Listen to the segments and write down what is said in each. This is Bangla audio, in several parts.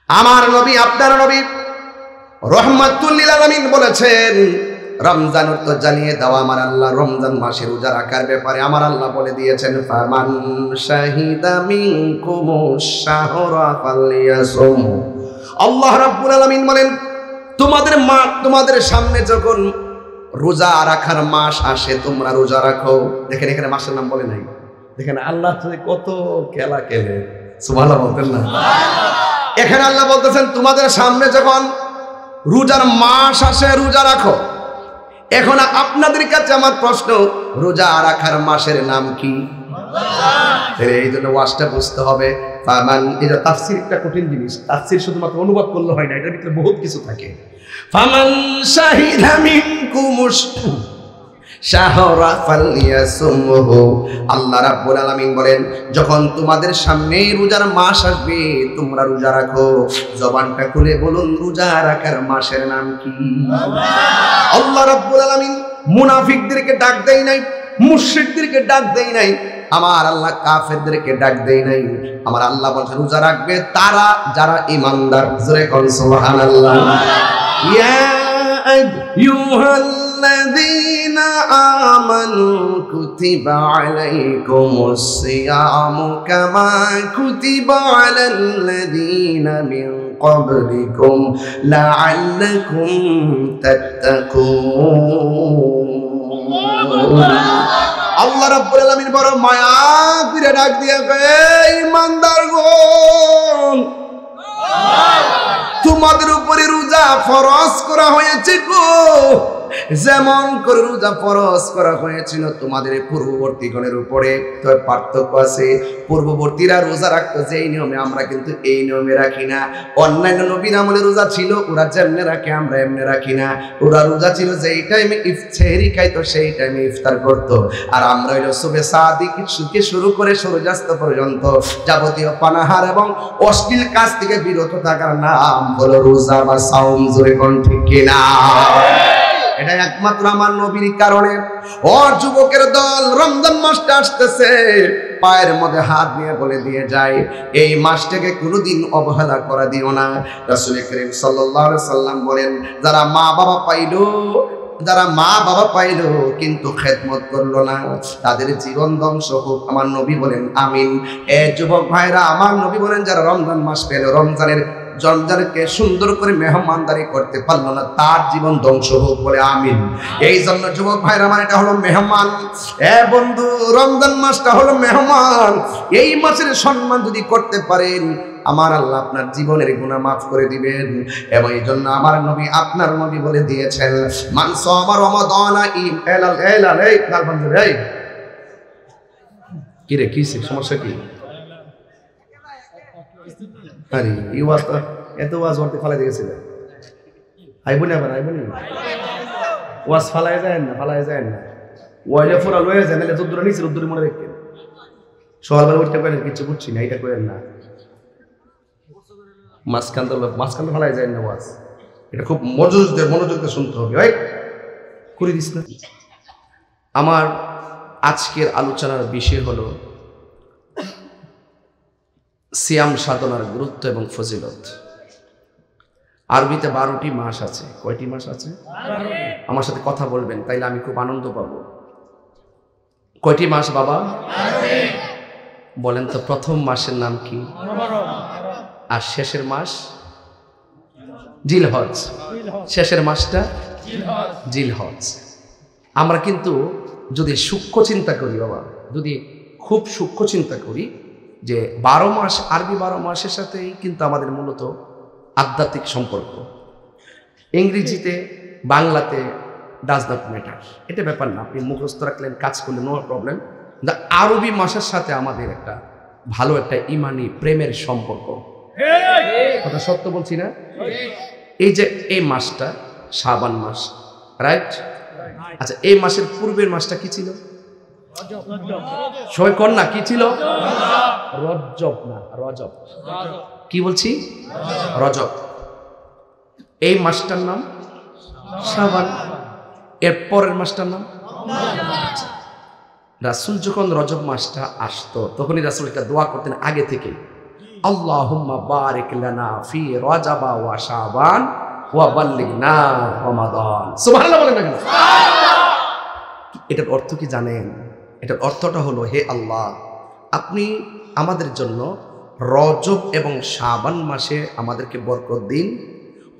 আমার নবী আপনার নবী রহমাতুল লিল আলামিন বলেছেন, রমজানের তো জানিয়ে দাও আমার আল্লাহ রমজান মাসে রোজা রাখার ব্যাপারে আমার আল্লাহ বলে দিয়েছেন, ফামান শাহিদা মিনকুমুশ শাহরা ফালইয়াসুম। আল্লাহ রাব্বুল আলামিন বলেন, তোমাদের সামনে যখন রোজা রাখার মাস আসে তোমরা রোজা রাখো। দেখেন এখানে মাসের নাম বলে নাই, দেখেন আল্লাহ কত খেলা খেলে, সুবহানাল্লাহ বলতেন না? এখানে আল্লাহ বলতেছেন তোমাদের সামনে যখন রোজার মাস আসে রোজা রাখো। এখন আপনাদের কাছে আমার প্রশ্ন, রোজা রাখার মাসের নাম কি? এই জন্য ওয়াজটা বুঝতে হবে। ফামান, এটা তাফসীর একটা কঠিন জিনিস, তাফসীর শুধুমাত্র অনুবাদ করলে হয় না, এটার ভিতরে বহুত কিছু থাকে। ফামান শাহিদা মিনকুমুশ শাহরা ফালইয়াসুমহু। আল্লাহ রাব্বুল আলামিন বলেন, যখন তোমাদের সামনে রোজার মাস আসবে তোমরা রোজা রাখো। জবানটা খুলে বলুন, রোজা রাখার মাসের নাম কি? আল্লাহ রাব্বুল আলামিন মুনাফিকদেরকে ডাক দেয় নাই, মুশরিকদেরকে ডাক দেয় নাই, আমার আল্লাহ কাফেরদেরকে ডাক দেয় নাই। আমার আল্লাহ বলছে রোজা রাখবে তারা যারা ঈমানদার। জোরে কোন সুবহানাল্লাহ। ইয়া আইয়ুহাল্লাযীনা আমানু কুতিবা আলাইকুমুস সিয়ামু কামা কুতিবা আলাল্লাযীনা মিন ক্বাবলিকুম লাআল্লাকুম তাত্তাকুন। আল্লাহ রাব্বুল আলামিন বড় মায়া করে ডাক দিয়ে কয়, ঈমানদারগণ তোমাদের উপরে রোজা ফরজ করা হয়েছে গো। যেমন করে রোজা ফরজ করা হয়েছিল তোমাদের পূর্ববর্তীগণের উপরে, তো পার্থক্য আছে। পূর্ববর্তীরা রোজা রাখতো যেই নিয়মে, আমরা কিন্তু এই নিয়মে রাখি না। অন্যান্য নবীর আমলে রোজা ছিল, ওরা যেমনে রাখে আমরা এমনি রাখি না। ওরা রোজা ছিল যেই টাইমে সেহরি খাইতো সেই টাইমে ইফতার করতো, আর আমরা হইল সুবে সাদিক থেকে শুরু করে সূর্যাস্ত পর্যন্ত যাবতীয় পানাহার এবং অশ্লীল কাজ থেকে বিরত থাকার নাম হলো রোজা বা সাওম। জোরে কোন ঠিক কিনা? এটা একমাত্র আমার নবীর কারণে। ও যুবকের দল, রমজান মাসটা আসতেছে, পায়ের মধ্যে হাত নিয়ে বলে দিয়ে যায়, এই মাসটাকে কোনোদিন অবহেলা করা দিও না। রাসূল করিম সাল্লাল্লাহু আলাইহি সাল্লাম বলেন, যারা মা বাবা পাইলো কিন্তু খেদমত করলো না, তাদের জীবন ধ্বংস হোক। আমার নবী বলেন আমিন। এ যুবক ভাইরা, আমার নবী বলেন যারা রমজান মাস পেল, রমজানকে সুন্দর করে মেহমানদারি করতে পারলো না, তার জীবন ধ্বংস হোক বলে আমিন। এই জন্য যুবক ভাইরা আমার, এটা হলো মেহমান। এ বন্ধু, রমজান মাসটা হলো মেহমান। এই মাসের সম্মান যদি করতে পারেন, আমার আল্লাহ আপনার জীবনের গুনাহ মাফ করে দিবেন। এবং এই জন্য আমার নবী, আপনার নবী বলে দিয়েছেন, মান সামা রমাদানা কি রে, কি সমস্যা কি? আরে এই ওয়াজটা এত ওয়াজ করতে ফালাই দিয়েছিল, আইবনি আবার আইবনি ওয়াজ ফালাই যায় না, ওয়াইলে পুরা লয়ে যায়, নাহলে যদ্দুরা নিচে রদ্দুরি মনে রাখতেন। সকালবেলা উঠতে পারেন, কিছু বুঝছি না, এটা করেন না, মাঝখান ফালাই যায় না ওয়াজ। এটা খুব মনোযোগ দিয়ে শুনতে হবে। ভাই করে দিস না। আমার আজকের আলোচনার বিষয় হলো সিয়াম সাধনার গুরুত্ব এবং ফজিলত। আরবিতে 12টি মাস আছে। কয়টি মাস আছে? আমার সাথে কথা বলবেন, তাইলে আমি খুব আনন্দ পাবো। কয়টি মাস বাবা? বলেন তো, প্রথম মাসের নাম কি? আর শেষের মাস? জিলহজ। শেষের মাসটা জিলহজ। আমরা কিন্তু যদি সূক্ষ্ম চিন্তা করি বাবা, যদি খুব সূক্ষ্ম চিন্তা করি, যে 12 মাস, আরবি 12 মাসের সাথেই কিন্তু আমাদের মূলত আধ্যাত্মিক সম্পর্ক। ইংরেজিতে, বাংলাতে ডাজ নট ম্যাটার, এটা ব্যাপার না, আপনি মুখস্থ রাখলেন, কাজ করলেন, নো প্রবলেম। আরবি মাসের সাথে আমাদের একটা ভালো একটা ইমানি প্রেমের সম্পর্ক। কথা সত্য বলছি না? এই যে এই মাসটা শাবান মাস, রাইট? আচ্ছা, এই মাসের পূর্বের মাসটা কি ছিল? সবাই কর না, কি ছিল? রজব না, রজব। কি বলছি? রজব। এই মাসটার নাম শাবান, এর পরের মাসটার নাম। রাসূল যখন রজব মাসটা আসতো তখনই রাসূল একটা দোয়া করতেন আগে থেকে, আল্লাহুম্মা বারিক লানা ফি রজব ওয়া শাবান ওয়া বাল্লিগনা রমাদান। সুবহানাল্লাহ বলেন না কেন? এটার অর্থ কি জানেন? এটার অর্থটা হলো, হে আল্লাহ, আপনি আমাদের জন্য রজব এবং শাবান মাসে আমাদেরকে বরকত দিন,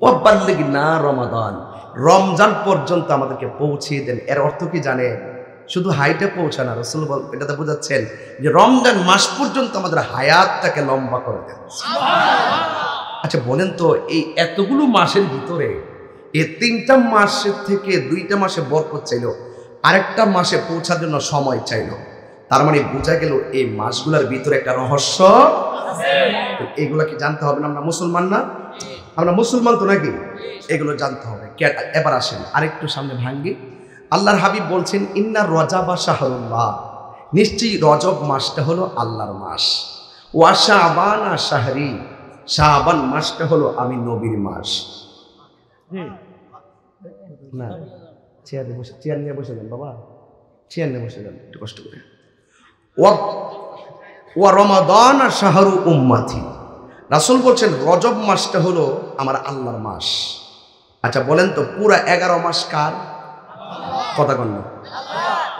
ওয়া বাল্লিগনা রমাদান, রমজান পর্যন্ত আমাদেরকে পৌঁছিয়ে দেন। এর অর্থ কি জানেন? শুধু হাইটে পৌঁছানো, রাসূল এটাতে বোঝাচ্ছেন যে রমজান মাস পর্যন্ত আমাদের হায়াতটাকে লম্বা করে দেন। আচ্ছা বলেন তো, এই এতগুলো মাসের ভিতরে এই 3টা মাসের থেকে 2টা মাসে বরকত চাইলো, আরেকটা মাসে পৌঁছার জন্য সময় চাইলো, তার মানে বোঝা গেল এই মাসগুলোর ভিতরে একটা রহস্য আছে। এগুলা কি জানতে হবে না? আমরা মুসলমান না? আমরা মুসলমান তো নাকি? এগুলো জানতে হবে। এবার আসেন আরেকটু সামনে ভাঙ্গি। আল্লাহর হাবিব বলছেন, ইন্না রজাবা শাহরুল্লাহ, নিশ্চয়ই রজব মাসটা হলো আল্লাহর মাস। ওয়া শাবানা শাহরি, শাবান মাসটা হলো আমি নবীর মাস। না, চেয়ার নিয়ে বসে যান বাবা, চেয়ার নিয়ে বসে যান একটু কষ্ট করে। ওয়া রমাদান শাহরু উম্মতি, রাসূল বলছেন রজব মাসটা হলো আমার আল্লাহর মাস। আচ্ছা বলেন তো, পুরা 11 মাস কার? কথা কন না,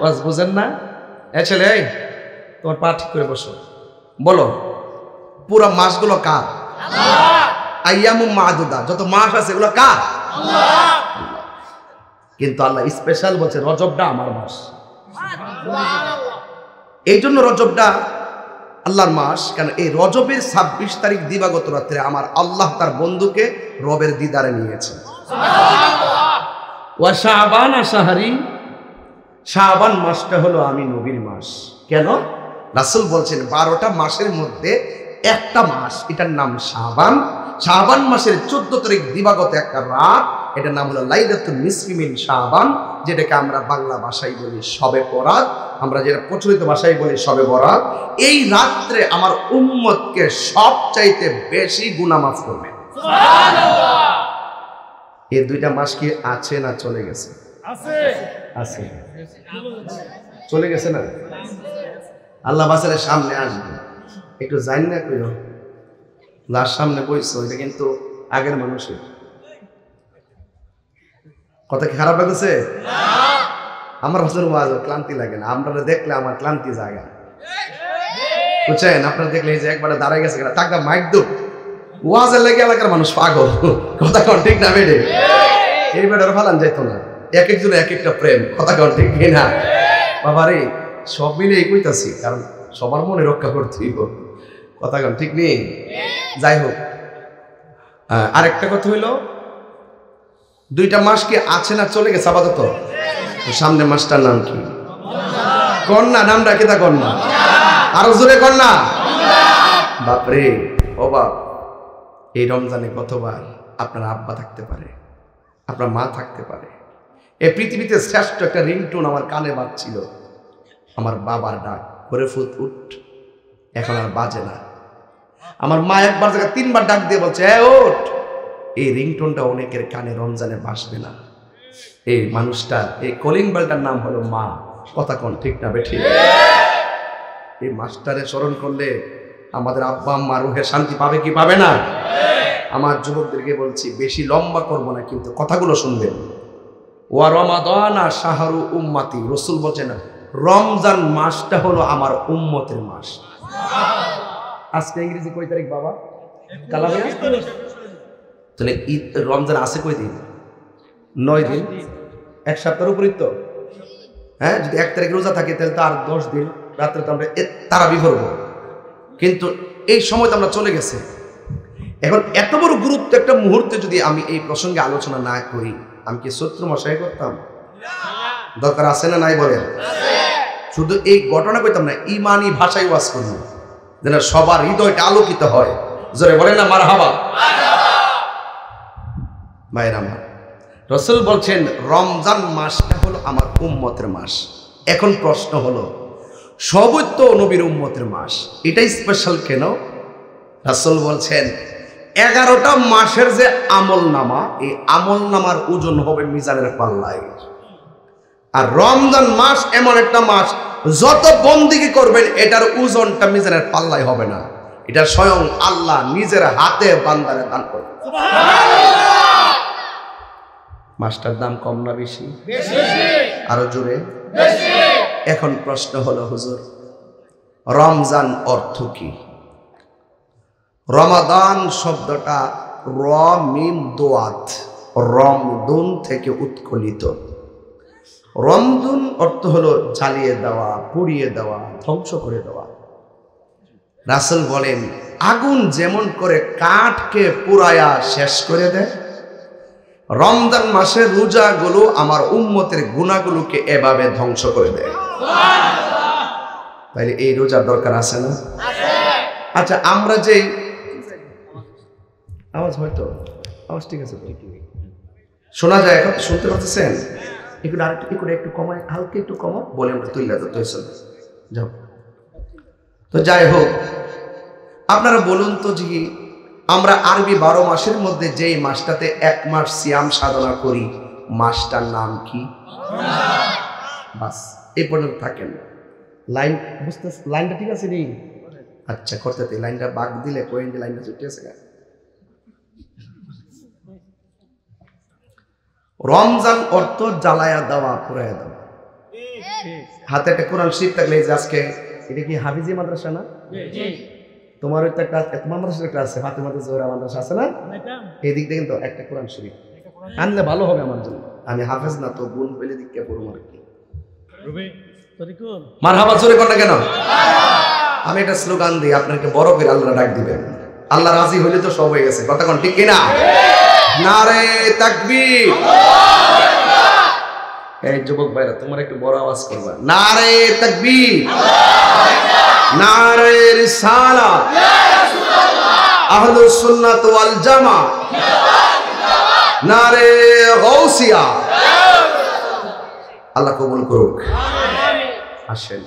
ওয়াজ বুঝেন না? এ ছেলে, তোমার পা ঠিক করে বসো, বলো পুরা মাসগুলো কার? আইয়ামুম মাদুদা, যত মাস আছে এগুলো কার? কিন্তু আল্লাহ স্পেশাল বলছে রজবটা আমার মাস। এই জন্য রজবটা আল্লাহর মাস, কেন এই রজবের 26 তারিখ দিবাগত রাত্রে আমার আল্লাহ তার বন্ধুকে রবের দিদারে নিয়েছে। ওয়া শাবানা শাহরি, শাবান মাসটা হলো আমি নবীর মাস। কেন? রাসূল বলছেন 12টা মাসের মধ্যে একটা মাস, এটার নাম শাবান। শাবান মাসের 14 তারিখ দিবাগত একটা রাত, এটার নাম হলো লাইলাতুন নিসফি মিন শাবান, যেটাকে আমরা বাংলা ভাষায় বলি শবে বরাত, আমরা যেটা প্রচলিত ভাষায় বলি শবে বরাত। এই রাত্রে আমার উম্মতকে সবচাইতে বেশি গুনাহ মাফ করবে। সুবহানাল্লাহ। এই 2টা মাস কি আছে না চলে গেছে? আছে, আছে, চলে গেছে না? আল্লাহ বাসারের সামনে আসবে, একটু জান না কইও, লাশ সামনে বইছো, এটা কিন্তু আগের মানুষের কথা। কি খারাপ লাগছে? আমার বছর ওয়াজ ক্লান্তি লাগে না, আপনারা দেখলে আমার ক্লান্তি জায়গা, বুঝছেন? আপনারা দেখলে এই যে একবারে দাঁড়ায় গেছে, টাকা মাইক দো, ওয়াজের লেগে এলাকার মানুষ পাগল। কথা কন ঠিক না বেড়ে? এই বেড়ার ফালান যাইতো না, এক একজনের এক একটা প্রেম। কথা কন ঠিক না? বাবারে সব মিলে এই কইতাছি, কারণ সবার মনে রক্ষা করতেই হোক। কথা কন ঠিক নেই? যাই হোক, আরেকটা কথা হইলো, 2টা মাস কি আছে না চলে গেছে আপাতত? সামনে মাসটার নাম কি? কন্যা। নাম রাখে তা কন্যা, আরো জোরে কন্যা। বাপরে ও বাপ, এই রমজানে কতবার আপনার আব্বা থাকতে পারে, আপনার মা থাকতে পারে। এই পৃথিবীতে শ্রেষ্ঠ একটা রিংটোন আমার কানে বাজছিল, আমার বাবার ডাক, করে ফুট উঠ, এখন আর বাজে না। আমার মা একবার জায়গায় 3বার ডাক দিয়ে বলছে, এ ওঠ। এই রিংটোনটা অনেকের কানে রমজানে বাসবে না। এই মানুষটা, এই কলিং বেলটার নাম হলো মা। কথা কোন ঠিক না বেঠিক? এই মাস্টারে স্মরণ করলে আমাদের আব্বা আম্মা রুহে শান্তি পাবে কি পাবে না? আমার যুবকদেরকে বলছি, বেশি লম্বা করবো না, কিন্তু কথাগুলো শুনবেন। ওয়া রমাদানা শাহরু উম্মতি, রাসূল বলেন রমজান মাসটা হলো আমার উম্মতের মাস। আজকে ইংরেজি কয় তারিখ বাবা? কালামে তাহলে ঈদ রমজান আছে কয় দিন? 9 দিন, 1 সপ্তাহের উপরই তো। হ্যাঁ, যদি 1 তারিখ রোজা থাকে তাহলে তো আর 10 দিন, রাত্রে তো আমরা তারাবি করবো। কিন্তু এই সময় তো আমরা চলে গেছে। এখন এত বড় গুরুত্ব একটা মুহূর্তে যদি আমি এই প্রসঙ্গে আলোচনা না করি, আমি কি শত্রু মশাই করতাম? দরকার আছে না নাই বলেন? শুধু এই ঘটনা কইতাম না, ইমানি ভাষায় ওয়াজ করব, যেন সবার হৃদয়টা আলোকিত হয়। জোরে বলেন না মারহাবা। ভাইরা আমার, রাসূল বলছেন রমজান মাসটা হলো আমার উম্মতের মাস। এখন প্রশ্ন হলো, সবই তো নবীর উম্মতের মাস, এটাই স্পেশাল কেন? রাসূল বলছেন 11টা মাসের যে আমল নামা, এই আমল নামার ওজন হবে মিজানের পাল্লায়। আর রমজান মাস এমন একটা মাস, যত বন্দিগি করবেন এটার ওজনটা মিজানের পাল্লায় হবে না। এটা স্বয়ং আল্লাহ নিজের হাতে বান্দারে দান করে। মাসটার দাম কম না বেশি? আরো জোরে। এখন প্রশ্ন হলো হুজুর, রমজান অর্থ কি? রমাদান শব্দটা র মিম দোয়াত, রমদুন থেকে উৎকলিত। রমদুন অর্থ হলো জ্বালিয়ে দেওয়া, পুড়িয়ে দেওয়া, ধ্বংস করে দেওয়া। রাসূল বলেন, আগুন যেমন করে কাঠকে পুড়ায়া শেষ করে দেয়, রমজান মাসের রোজাগুলো আমার উম্মতের গুনাহগুলোকে এভাবে ধ্বংস করে দেয়। তাইলে এই রোজার দরকার আছে না? আচ্ছা, আমরা যে আওয়াজ, হয়তো আওয়াজ ঠিক আছে, শোনা যায়, এখন শুনতে পাচ্ছেন? একটু আরেকটু একটু কমায়, হালকা একটু কমা বলে আমরা তুই যাও। তো যাই হোক, আপনারা বলুন তো জি, আমরা আরবি 12 মাসের মধ্যে যেই মাসটাতে 1 মাস সিয়াম সাধনা করি, মাসটার নাম কি? বাস এই পর্যন্ত থাকেন। লাইন বুঝতে, লাইনটা ঠিক আছে নি? আচ্ছা, করতে লাইনটা বাগ দিলে কোয়েন যে লাইনটা ছুটে আছে। রমজান অর্থ জ্বালায়া দেওয়া, পুরাইয়া দেওয়া। হাতে একটা কোরআন শরীফ থাকলে, যে আজকে এটা কি হাফিজি মাদ্রাসা না? তোমার ওই একটা তোমার মাদ্রাসার একটা আছে, ফাতেমা জোহরা মাদ্রাসা আছে না? এই দিক থেকে কিন্তু একটা কোরআন শরীফ আনলে ভালো হবে আমার জন্য। আমি হাফেজ না, তো গুণ পেলে দিকে পড়বো আর কি। মারহাবা জোরে কর না কেন? আমি একটা স্লোগান দিই, আপনাকে বড় করে আল্লাহ ডাক দিবেন। আল্লাহ রাজি হইলে তো সব হয়ে গেছে, কথা কোন ঠিক কিনা? নারে তাকবীর। এই যুবক ভাইরা, তোমরা একটু বড় আওয়াজ করবা। নারে তাকবীর, নারে রিসালাত, আহলুস সুন্নাত ওয়াল জামাত, নারে গাউসিয়া। আল্লাহ কবুল করুক। আসেন,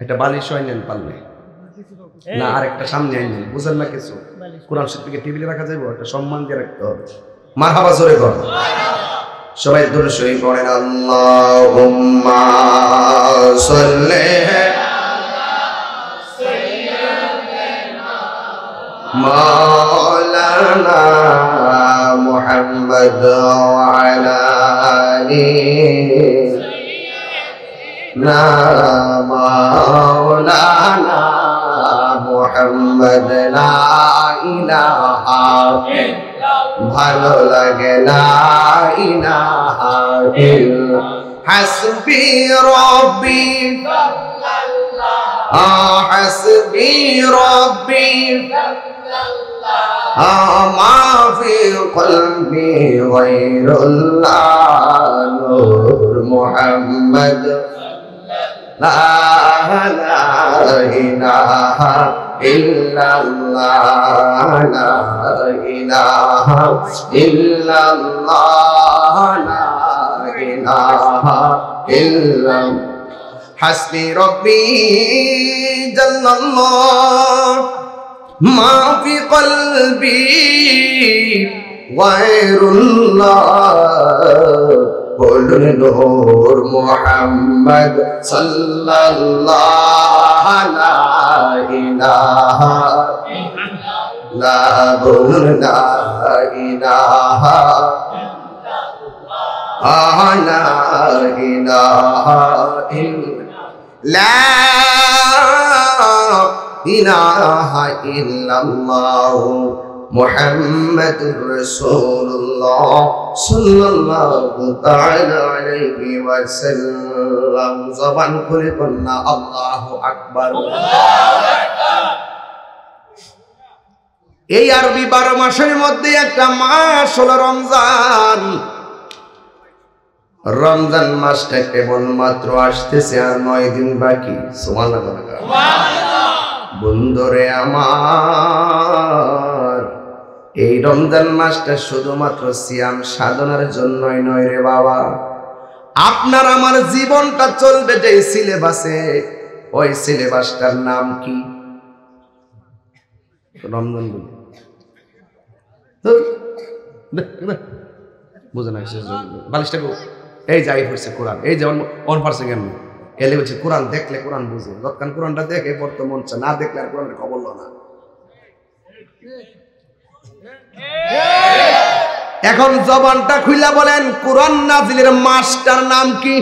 এটা বালিশ আইনেন পারলে না, আর একটা সামনে আইনেন, বুঝেন না কিছু? কোরআন শরীফকে টেবিলে রাখা যাবে, একটা সম্মান দিয়ে রাখতে হবে। মারহাবা জোরে কর। সবাই দরুদ শরীফ পড়েন। আল্লাহুম্মা সাল্লি মাওলানা মুহাম্মদ ওয়া আলা আলিহি না মাওলানা মুহাম্মদ লা ইলাহা ভালো লাগে লা ইলাহা ইল্লা হাসবি রব্বি হাসবি রব্বি মা ফি কলবি গায়রুল্লাহ নূর মুহাম্মদ লা ইলাহা ইল্লাল্লাহ লা ইলাহা ইল্লাল্লাহ লা ইলাহা ইল্লাল্লাহ হাসবি রব্বি জাল্লাল্লাহ মা ফি কলবি গায়রুল্লাহ বলুন নূর মুহাম্মদ সাল্লাল্লাহু লা ইলাহা লা বলুন লা ইলাহা লা ইলাহা লা ইলাহা ইল্লাল্লাহ মুহাম্মাদুর রাসূলুল্লাহ সাল্লাল্লাহু তাআলা আলাইহি ওয়াসাল্লাম। জবান খুলে বলনা আল্লাহু আকবার। এই আরবি 12 মাসের মধ্যে একটা মাস হলো রমজান। রমজান মাসটা কেবল মাত্র আসতেছে, আর 9 দিন বাকি। সুবহানাল্লাহ। বন্ধুরে আমার, এই রমজান মাসটা শুধুমাত্র সিয়াম সাধনার জন্যই নয় রে বাবা। আপনার আমার জীবনটা চলবে যে সিলেবাসে, ওই সিলেবাসটার নাম কি? রমজান বলি বুঝে না। বালিশটা এই যাই হচ্ছে কোরআন, এই যেমন অন পারছে কেন এলে বলছে কোরআন দেখলে কোরআন বুঝে, যতক্ষণ কোরআনটা দেখে পড়তে মন চায়, না দেখলে আর কোরআনের খবর না। এখন জবানটা খুইলা বলেন কোরআন নাজিলের মাসটার নাম কি?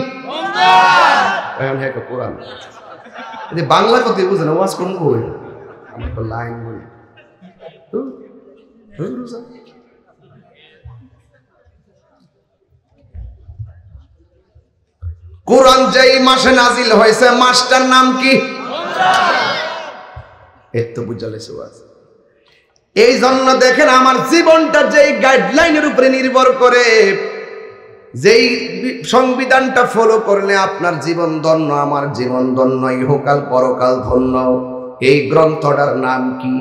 এখন হ্যাঁ কোরআন। বাংলা কথাই বুঝে না, ওয়াজ কোন কই আমার তো লাইন বলি। কোরআন যেই মাসে নাজিল হয়েছে মাসটার নাম কি? এর তো বুঝালেছে ওয়াজ। এই জন্য দেখেন আমার জীবনটা যেই গাইডলাইনের উপরে নির্ভর করে, যেই সংবিধানটা ফলো করলে আপনার জীবন ধন্য, আমার জীবন ধন্য, ইহকাল পরকাল ধন্য, এই গ্রন্থটার নাম কি?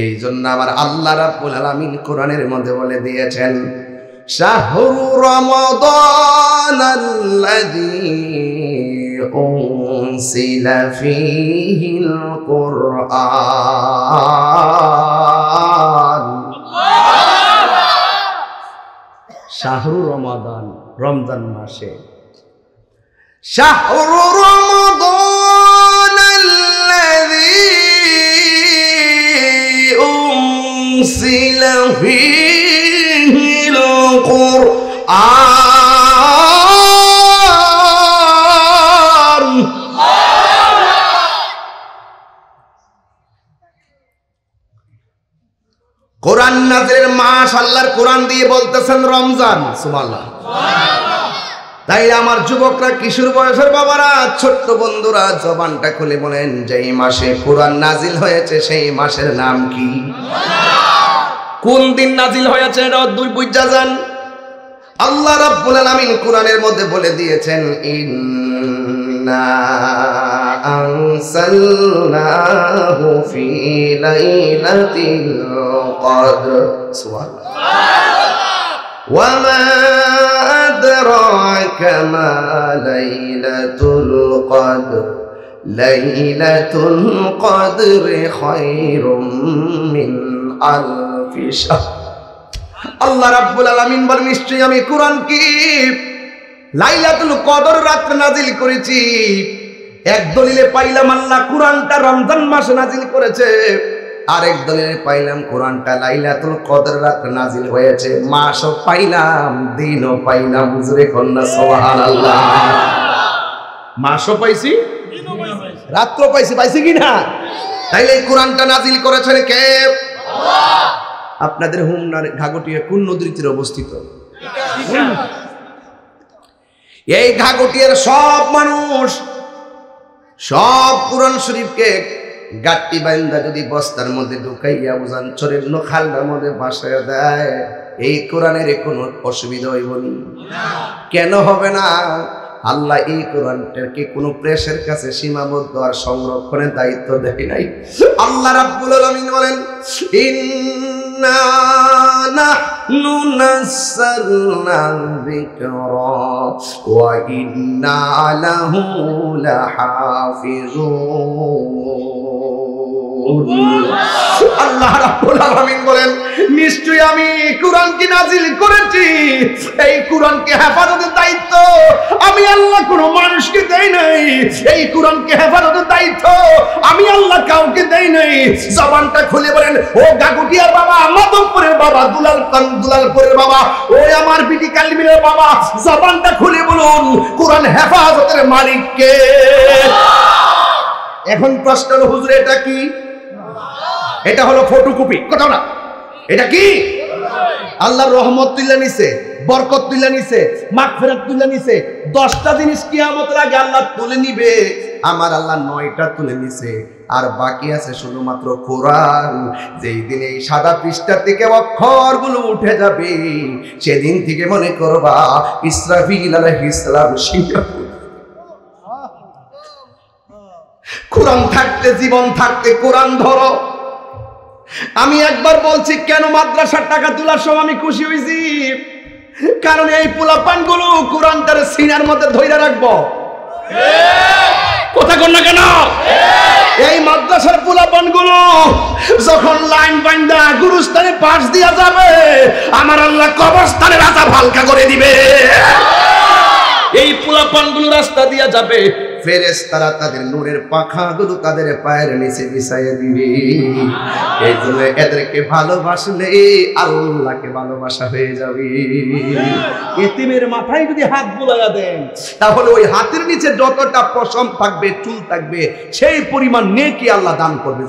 এই জন্য আমার আল্লাহ রাব্বুল আলামিন কোরআনের মধ্যে বলে দিয়েছেন শাহরু রমাদানাল্লাযী উনসিলা ফীহিল কুরআন। শাহরু রমাদান, রমজান মাসে। শাহরু রমাদানাল্লাযী উনসিলা ফীহিল কুরআন। কোরআন নাজিলের মাস আল্লাহর কোরআন দিয়ে বলতেছেন রমজান। সুবহানাল্লাহ। তাই আমার যুবকরা, কিশোর বয়সের বাবারা, ছোট্ট বন্ধুরা, জবানটা খুলে বলেন যেই মাসে কোরআন নাজিল হয়েছে সেই মাসের নাম কি? কোন দিন নাজিল হয়েছে এটা দুই বুঝা যান। আল্লাহ রাব্বুল আলামিন কোরআনের মধ্যে বলে দিয়েছেন ইন্না আনসালনাহু ফি লাইলাতিল কদর। সুবহানাল্লাহ। ওয়া মা আদরাকা মা লাইলাতুল কদর। লাইলাতুল কদরি খায়রুম মিন আলফি শাহর। আল্লাহ রাব্বুল আলামিন বলেন নিশ্চয়ই আমি কোরআন কি লাইলাতুল কদর রাতে নাজিল করেছি। এক দলিলে পাইলাম আল্লাহ কোরআনটা রমজান মাসে নাজিল করেছে, আরেক দলিলে পাইলাম কোরআনটা লাইলাতুল কদর রাতে নাজিল হয়েছে। মাসও পাইলাম, দিনও পাইলাম। জোরে কন্যা সুবহানাল্লাহ। মাসও পাইছি, রাত্র পাইছি, পাইছি কিনা? তাইলে এই কোরআনটা নাজিল করেছেন কে? আল্লাহ। আপনাদের হোমনার ঘাগটিয়া কোন নদীর তীরে অবস্থিত? এই ঘাগটিয়ার সব মানুষ সব কোরআন শরীফকে গাট্টি বাইন্দা যদি বস্তার মধ্যে ঢুকাইয়া উজানচরের খালটার মধ্যে বাসায় দেয়, এই কোরআনের কোনো অসুবিধা হইব না। কেন হবে না? আল্লাহ এই কোরআনটাকে কোনো প্রেসের কাছে সীমাবদ্ধ আর সংরক্ষণের দায়িত্ব দেয় নাই। আল্লাহ রাব্বুল আলামিন বলেন ইন্না নাহনু নাযালনা যিকরা ওয়া ইন্না লাহু লাহাফিজুন। আল্লাহ রাব্বুল আলামিন বলেন নিশ্চয়ই আমি কোরআনকে নাজিল করেছি, এই কোরআনকে হেফাজতের দায়িত্ব আমি আল্লাহ কোন মানুষকে দেই নাই। এই কোরআনকে হেফাজতের দায়িত্ব আমি আল্লাহ কাউকে দেই নাই। জবানটা খুলে বলেন ও গাগুটিয়ার বাবা, মাধবপুরের বাবা, দুলালপুরের বাবা, ওই আমার বিটি কালিমিনের বাবা, জবানটা খুলে বলুন কোরআন হেফাজতের মালিক কে? এখন প্রশ্ন হলো হুজুর এটা কি? এটা হলো ফটোকপি, কথা না। এটা কি? আল্লাহর রহমত তুলে নিছে, বরকত তুলে নিছে, মাগফিরাত তুলে নিছে। 10টা জিনিস কিয়ামতের আগে আল্লাহ তুলে নিবে, আমার আল্লাহ 9টা তুলে নিছে, আর বাকি আছে শুধুমাত্র কোরআন। যেই দিন এই সাদা পৃষ্ঠা থেকে অক্ষরগুলো উঠে যাবে, সেদিন থেকে মনে করবা ইসরাফিল আলাইহিস সালাম সিঙ্গাপুর। কোরআন থাকতে, জীবন থাকতে কোরআন ধরো। আমি একবার বলছি কেন মাদ্রাসার টাকা তোলার সময় আমি খুশি হয়েছি, কারণ এই পোলাপান গুলো কোরআনটার সিনার মধ্যে ধইরা রাখবো। কথা কন না কেন? এই মাদ্রাসার পোলাপান গুলো যখন লাইন বান্ধা গুরুস্থানে পাশ দিয়া যাবে, আমার আল্লাহ কবরস্থানের আযাব হালকা করে দিবে। এই পোলাপানগুলো রাস্তা দিয়া যাবে, ফেরেশতারা তাদের নূরের পাখাগুলো তাদের পায়ের নিচে বিছাইয়ে দিবে। এই জন্য এদেরকে ভালোবাসলে আল্লাহকে ভালোবাসা হয়ে যাবে। এতিমের মাথায় যদি হাত বুলাইয়া দেন, তাহলে ওই হাতের নিচে যতটা পশম থাকবে, চুল থাকবে, সেই পরিমাণ নেকি আল্লাহ দান করবে।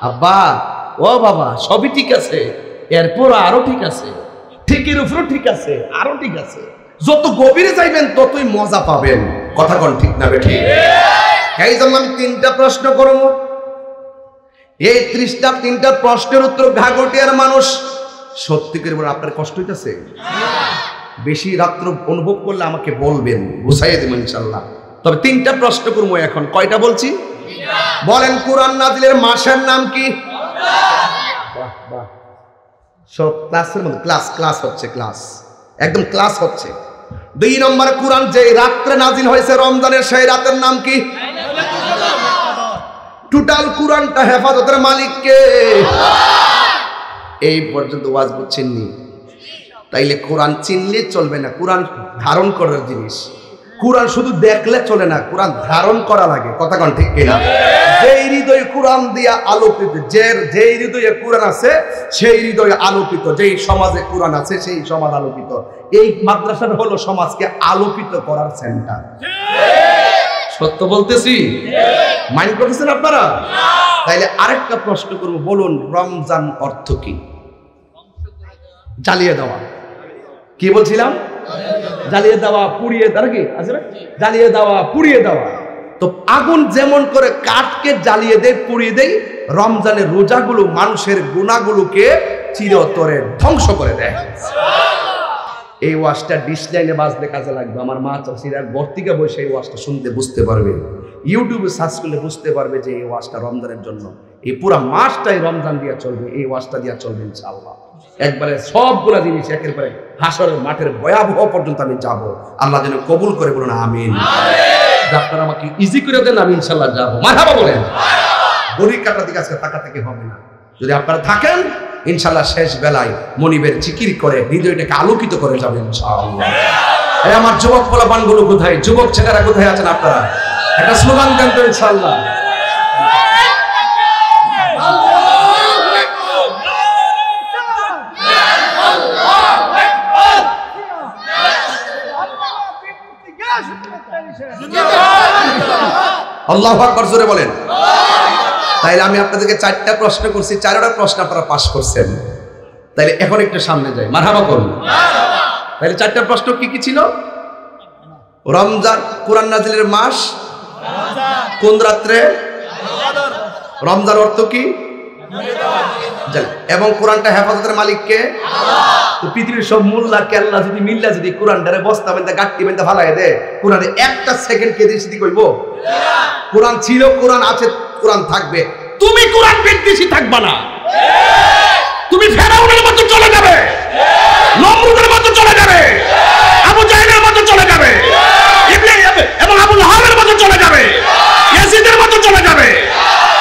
আব্বা, ও বাবা, সবই ঠিক আছে, এরপর আরো ঠিক আছে, ঠিকের উপরও ঠিক আছে, আরো ঠিক আছে। যত গভীরে যাইবেন ততই মজা পাবেন। কথা কোন ঠিক না বেঠি? এই জন্য আমি 3টা প্রশ্ন করব। এই 3টা প্রশ্নের উত্তর ঘাগটিয়ার মানুষ সত্যি করে বলে, আপনার কষ্ট হইতেছে? বেশি রাত্র অনুভব করলে আমাকে বলবেন, বুঝাইয়ে দেবেন ইনশাল্লাহ। তবে 3টা প্রশ্ন করবো এখন। কয়টা বলছি? বলেন, কুরআন নাজিলের মাসের নাম কি? বাহ বাহ, সব ক্লাসের মধ্যে ক্লাস হচ্ছে, ক্লাস একদম ক্লাস হচ্ছে। 2 নম্বর, কুরআন যে রাত্রে নাজিল হয়েছে রমজানের, সেই রাতের নাম কি? টোটাল কুরআনটা হেফাজতের মালিক কে? এই পর্যন্ত ওয়াজ বুঝছেননি? তাইলে কোরআন চিনলে চলবে না, কোরআন ধারণ করার জিনিস। কোরআন শুধু দেখলে চলে না, কোরআন ধারণ করা লাগে। কথা কোন ঠিক কিনা? যেই হৃদয়ে কোরআন দিয়া আলোকিত, যেই হৃদয়ে কোরআন আছে সেই হৃদয়ে আলোকিত, যেই সমাজে কোরআন আছে সেই সমাজ আলোকিত। এই মাদ্রাসাটা হলো সমাজকে আলোকিত করার সেন্টার। সত্য বলতেছি? মাইন্ড করতেছেন আপনারা? তাইলে আরেকটা প্রশ্ন করব, বলুন রমজান অর্থ কি? জ্বালিয়ে দেওয়া। কি বলছিলাম? জ্বালিয়ে দেওয়া, পুড়িয়ে দেওয়া, কি আছে না? জ্বালিয়ে দেওয়া, পুড়িয়ে দেওয়া। তো আগুন যেমন করে কাঠকে জ্বালিয়ে দেয়, পুড়িয়ে দেয়, রমজানের রোজাগুলো মানুষের গুনাহগুলোকে চিরতরে ধ্বংস করে দেয়। এই ওয়াজটা ডিসলাইনে বাজলে কাজে লাগবে। আমার মা চাষিরা বর্তিকা বসে এই ওয়াজটা শুনতে বুঝতে পারবে, ইউটিউবে সার্চ করলে বুঝতে পারবে যে এই ওয়াজটা রমজানের জন্য। এই পুরা মাসটাই রমজান দিয়া চলবে, এই ওয়াজটা দিয়া চলবে ইনশাআল্লাহ। একবারে সবগুলা জিনিস একের পরে হাসরের মাঠের ভয়াবহ পর্যন্ত আমি যাব। আল্লাহ যেন কবুল করে, বলুন আমিন। আপনারা আমাকে ইজি করে দেন, আমি ইনশাআল্লাহ যাবো। মারহাবা বলেন। বড়ি কাটার দিকে আজকে টাকা থেকে হবে না। যদি আপনারা থাকেন ইনশাআল্লাহ শেষ বেলায় মনিবের জিকির করে হৃদয়টাকে আলোকিত করে যাবেন ইনশাআল্লাহ। এই আমার যুবক পোলাপানগুলো কোথায়? যুবক ছেলেরা কোথায় আছেন আপনারা? একটা স্লোগান দেন তো ইনশাআল্লাহ। আল্লাহু আকবার, জোরে বলেন। তাইলে আমি আপনাদেরকে 4টা প্রশ্ন করছি, 4টা প্রশ্ন আপনারা পাস করছেন। তাইলে এখন একটু সামনে যাই, মারহাবা করুন। তাইলে 4টা প্রশ্ন কি কি ছিল? রমজান, কোরআন নাজিলের মাস কোন রাত্রে? রমজান অর্থ কি? এবং কোরআনটা হেফাজতের মালিক কে? তো পৃথিবীর সব মোল্লা কেল্লা যদি মিল্লা যদি কোরআনটারে বস্তা বেঁধে গাঁটটি বেঁধে ফালাই দেয়, কোরআনে একটা সেকেন্ড কে দিয়েছি কইব? কোরআন ছিল, কোরআন আছে, কোরআন থাকবে। তুমি কোরআন বিদ্বেষী থাকবা না, তুমি ফেরাউনের মতো চলে যাবে, নমরুদের মতো চলে যাবে, আবু জাহেলের মতো চলে যাবে, এবং আবু লাহাবের মতো চলে যাবে, ইয়াজিদের মতো চলে যাবে।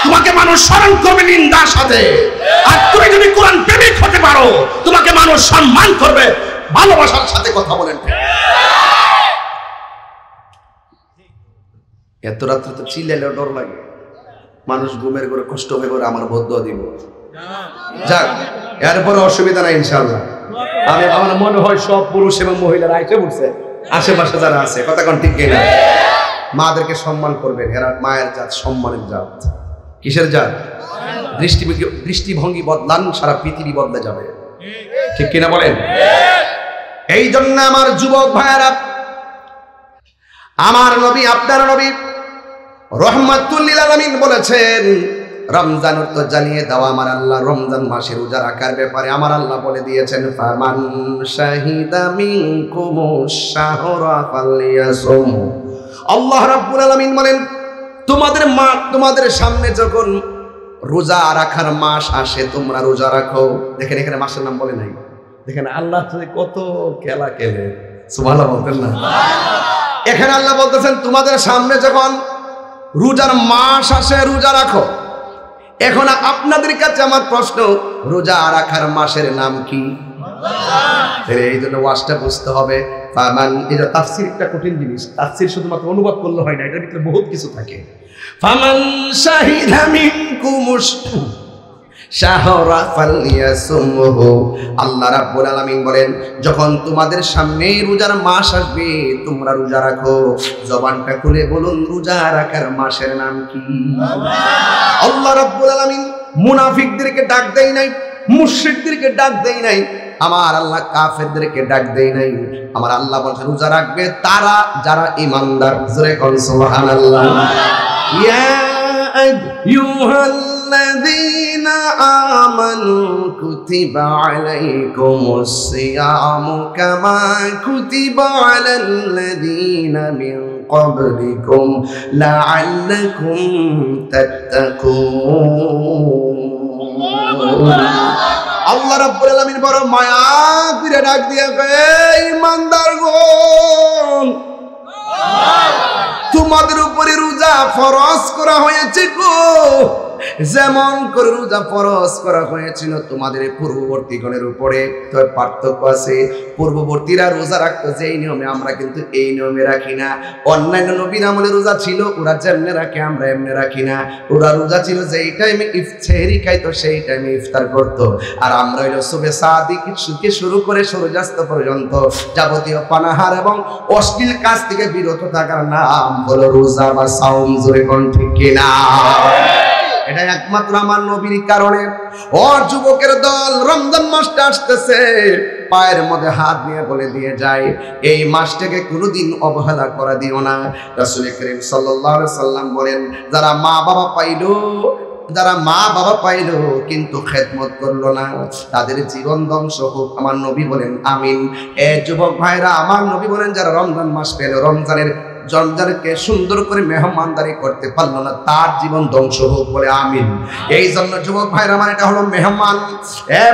তোমাকে মানুষ স্মরণ করবে নিন্দার সাথে। আর তুমি যদি কোরআন প্রেমিক হতে পারো, তোমাকে মানুষ সম্মান করবে ভালোবাসার সাথে। কথা বলেন। এত রাত্রে তো চিল্লাইলেও ডর লাগে, মানুষ ঘুমের ঘরে কষ্ট হয়ে পড়ে। আমার বদুয়া দিব, যাক এরপরে অসুবিধা নাই ইনশাআল্লাহ। আমার মনে হয় সব পুরুষ এবং মহিলারা আইসে পড়ছে, আশেপাশে যারা আছে। কথা কোন ঠিক কিনা? মাদেরকে সম্মান করবেন, এরা মায়ের জাত, সম্মানের জাত। কিসের জাত? দৃষ্টিভঙ্গি বদলান, সারা পৃথিবী বদলে যাবে। ঠিক কিনা বলেন? এই জন্য আমার যুবক ভাইয়েরা, আমার নবী, আপনার নবী রহমাতুল লিল আলামিন বলেছেন, রমজান তো জানিয়ে দাও আমার আল্লাহ রমজান মাসে রোজা রাখার ব্যাপারে আমার আল্লাহ বলে দিয়েছেন, ফামান শাহিদা মিনকুমুশ শাহরা ফালইয়াসুম। আল্লাহ রাব্বুল আলামিন বলেন, তোমাদের সামনে যখন রোজা রাখার মাস আসে তোমরা রোজা রাখো। দেখেন এখানে মাসের নাম বলে নাই, দেখেন আল্লাহ কত খেলা খেলে, সুবহানাল্লাহ বলতেন না? এখানে আল্লাহ বলতেছেন তোমাদের সামনে যখন রোজার মাস আসে রোজা রাখো। এখন আপনাদের কাছে আমার প্রশ্ন, রোজা রাখার মাসের নাম কি? এই জন্য ওয়াজটা বুঝতে হবে। ফামান, এটা তাফসীর একটা কঠিন জিনিস, তাফসীর শুধুমাত্র অনুবাদ করলে হয় না, এটার ভিতরে বহুত কিছু থাকে। ফামান শাহিদা মিনকুমুশ শাহরা ফালইয়াসুমহু, আল্লাহ রাব্বুল আলামিন বলেন যখন তোমাদের সামনে রোজার মাস আসবে তোমরা রোজা রাখো। জবানটা খুলে বলুন রোজা রাখার মাসের নাম কি? আল্লাহ রাব্বুল আলামিন মুনাফিকদেরকে ডাক দেয় নাই, মুশরিকদেরকে ডাক দেয় নাই, আমার আল্লাহ কাফেরদেরকে ডাক দেয় নাই। আমার আল্লাহ বলছে রোজা রাখবে তারা যারা ঈমানদার। জোরে কোন সুবহানাল্লাহ। ইয়া আইয়ুহাল্লাযীনা আমানু কুতিবা আলাইকুমুস সিয়ামু কামা কুতিবা আলাল্লাযীনা মিন ক্বাবলিকুম লাআল্লাকুম তাত্তাকুন। আল্লাহ রাব্বুল আলামিন বড় মায়া করে ডাক দিয়া কয়, ঈমানদারগণ তোমাদের উপরে রোজা ফরজ করা হয়েছে গো, যেমন করে রোজা ফরজ করা হয়েছিল তোমাদের পূর্ববর্তীগণের উপরে। তো পার্থক্য আছে, পূর্ববর্তীরা রোজা রাখতো যেই নিয়মে, আমরা কিন্তু এই নিয়মে রাখি না। অন্যান্য নবীর আমলে রোজা ছিল, ওরা যেমনে রাখে আমরা এমনি রাখি না। ওরা রোজা ছিল যেই টাইমে সেহরি খাইতো সেই টাইমে ইফতার করতো, আর আমরা হইলো সুবে সাদিক থেকে শুরু করে সূর্যাস্ত পর্যন্ত যাবতীয় পানাহার এবং অশ্লীল কাজ থেকে বিরত থাকার নাম হলো রোজা বা সাওম। জোরে কোন ঠিক কিনা? এটা একমাত্র আমার নবীর কারণে। ও যুবকের দল, রমজান মাসটা আসতেছে, পায়ের মধ্যে হাত দিয়ে বলে দিয়ে যায় এই মাসটাকে কোনোদিন অবহেলা করা দিও না। রাসূল করিম সাল্লাল্লাহু আলাইহি সাল্লাম বলেন যারা মা বাবা পাইলো কিন্তু খেদমত করলো না তাদের জীবন ধ্বংস হোক। আমার নবী বলেন আমিন। এ যুবক ভাইরা, আমার নবী বলেন যারা রমজান মাস পেল, রমজানকে সুন্দর করে মেহমানদারি করতে পারলো না, তার জীবন ধ্বংস হোক বলে আমিন। এই জন্য যুবক ভাইরা, আমার এটা হলো মেহমান।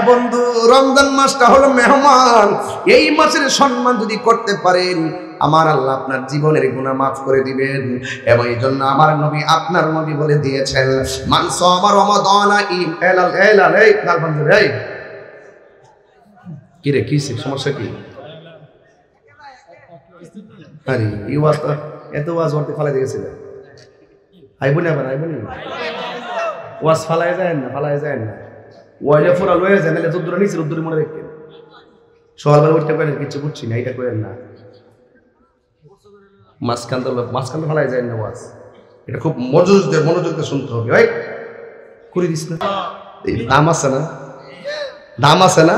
বন্ধু, রমজান মাসটা হলো মেহমান। এই মাসের সম্মান যদি করতে পারেন আমার আল্লাহ আপনার জীবনের গুনাহ মাফ করে দিবেন। এবং এই জন্য আমার নবী, আপনার নবী বলে দিয়েছেন মান সামা রমাদানা কি রে, কি সমস্যা কি? আরে এই ওয়াজটা এত ওয়াজ করতে ফালাই দিয়েছিল, আইবনি আবার আইবনি ওয়াজ ফালাই যায় না, ওয়াজে পুরা লয়ে যায়, নাহলে যদ্দুরা নিচে রদ্দুরি মনে রাখবেন। সকালবেলা উঠতে পারেন কিছু বুঝছি না, এটা করেন না, মাঝখান ফালাই যায় না ওয়াজ। এটা খুব মনোযোগ দিয়ে শুনতে হবে। ভাই করে দিস না, দাম আছে না, দাম আছে না,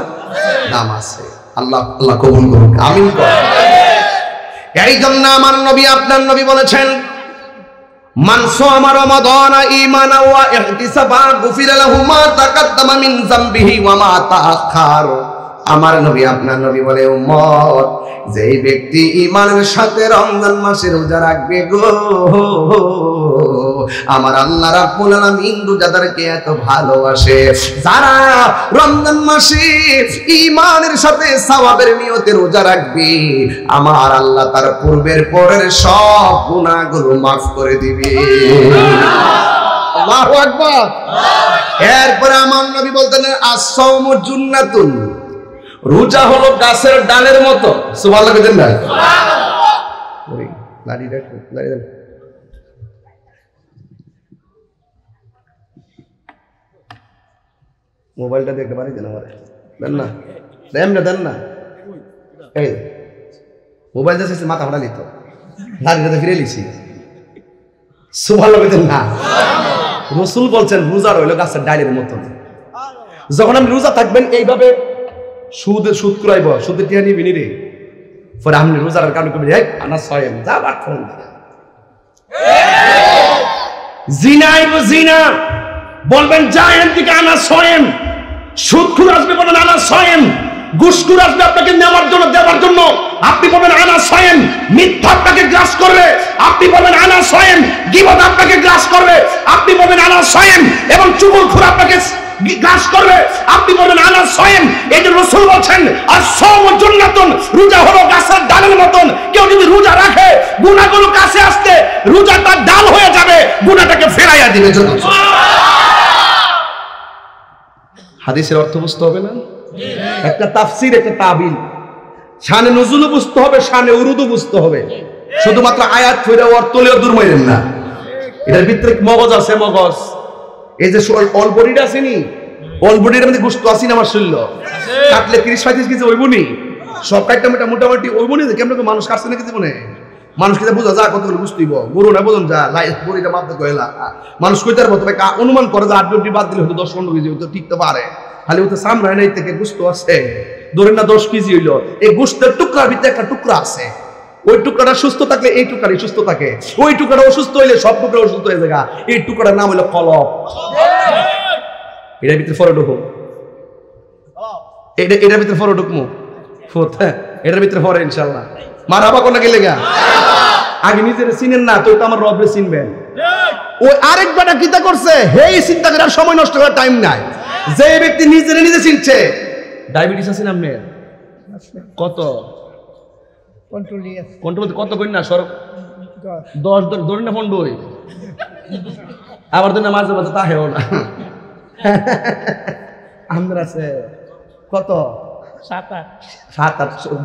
দাম আছে। আল্লাহ আল্লাহ কবুল করুন, আমিন। এই জন্য আমার নবী, আপনার নবী বলেছেন মান সামা রমাদানা ঈমানান ওয়া ইহতিসাবান গুফিরা লাহু মা তাকাদ্দামা মিন যামবিহি ওয়া মা তাআখার। আমার নবী, আপনার নবী বলে উম্মত, যেই ব্যক্তি ঈমানের সাথে রমজান মাসে রোজা রাখবে গো, আমার আল্লাহ রাব্বুল আলামিন রোজাদারকে এত ভালোবাসে, যারা রমজান মাসে ঈমানের সাথে সওয়াবের নিয়তে রোজা রাখবে আমার আল্লাহ তার পূর্বের পরের সব গুনাহগুলো মাফ করে দিবে। আল্লাহু আকবার। এরপরে আমার নবী বলতেন আস-সাওমু জুন্নাতুন, রোজা হলো গাছের ডালের মতো। সুবহানাল্লাহ বলেন না? সুবহানাল্লাহ। ওই লাড়ি দেখো, লাড়ি দেন। মোবাইলটা দেখতে পারি দেন আমারে, দেন না, দেন না। এই মোবাইল দেখে মাথা ফাটা নিত, লাড়িটা ফিরে লিছি। সুবহানাল্লাহ বলেন না? রাসূল বলছেন রোজা হলো গাছের ডালের মতো। যখন আপনি রোজা থাকবেন এইভাবে সুদ কুরাইব, সুদের টিয়া নিবি রে, পরে আপনি রোজার কারণে কবি আনা সয়েম যা বাট ফোন জিনা বলবেন যা এর দিকে আনা সয়েম, সুদ খুর আসবে বলেন আনা সয়েম, ঘুষখোর আসবে আপনাকে নেওয়ার জন্য দেওয়ার জন্য, আপনি বলবেন আনা সয়েম, মিথ্যা আপনাকে গ্রাস করবে, আপনি বলবেন আনা সয়েম, গীবত আপনাকে গ্রাস করবে, আপনি বলবেন আনা সয়েম, এবং চুগলখোর আপনাকে গ্রাস করবে, আপনি বলবেন আনা সয়েম। এই যে রাসূল বলছেন আস-সাওমু জুন্নাতুন, রোজা হলো গাছের ডালের মতন। কেউ যদি রোজা রাখে গুনাহগুলো কাছে আসতে রোজাটা ডাল হয়ে যাবে, গুনাহটাকে ফেরাইয়া দিবে। হাদিসের অর্থ বুঝতে হবে না? একটা তাফসীর, একটা তাবিল। শানে নুজুলও বুঝতে হবে, শানে উরুদও বুঝতে হবে। শুধুমাত্র আয়াত ফিরে অর্থলেও দূর মাইরেন না। এটার ভিতরে মগজ আছে, মগজ। এই যে অল বডিটা আছে নি, অল বডির মধ্যে গোশত আছে না আমার শরীর, কাটলে 30-35 কেজি হইবনি, সব কাটটা মোটামুটি হইবনি। কেমন মানুষ কাটছে না কিছু মনে মানুষ কিনা বোঝা যা কতগুলো বুঝতেইব, গরু না বোঝন যা বড়িটা মাপ কইলা মানুষ কইতার মতো অনুমান করে যে 8 বাদ দিলে হয়তো 10-15 কেজি হয়তো ঠিক তো পারে, খালি হয়তো সামরায় নাই থেকে গোশত আছে ধরেন না 10 কেজি হইলো। এই গোশতের টুকরার ভিতরে একটা টুকরা আছে, ওই টুকরাটা সুস্থ থাকলে এই টুকরাই সুস্থ থাকে, ওই টুকরাটা অসুস্থ হইলে সব টুকরা অসুস্থ হয়ে যায়। এই টুকরার নাম হলো কলব। এটার ভিতরে ফরো ঢুকো, এটার ভিতরে ফরো ঢুকমু, এটার ভিতরে ফরে ইনশাল্লাহ। মারহাবা কোন গেলে গা আগে নিজের চিনেন না তো আমার রবরে চিনবেন। ওই আরেক বেটা কিতা করছে, হেই চিন্তা করার সময় নষ্ট করার টাইম নাই। যে ব্যক্তি নিজের নিজে চিনছে, ডায়াবেটিস আছে না আপনার? কত কন্ট্রোল কত করি না সরব 10 ধরে না 15, আবার তো না মাঝে মাঝে তা হেও না। আমাদের আছে কত 7-8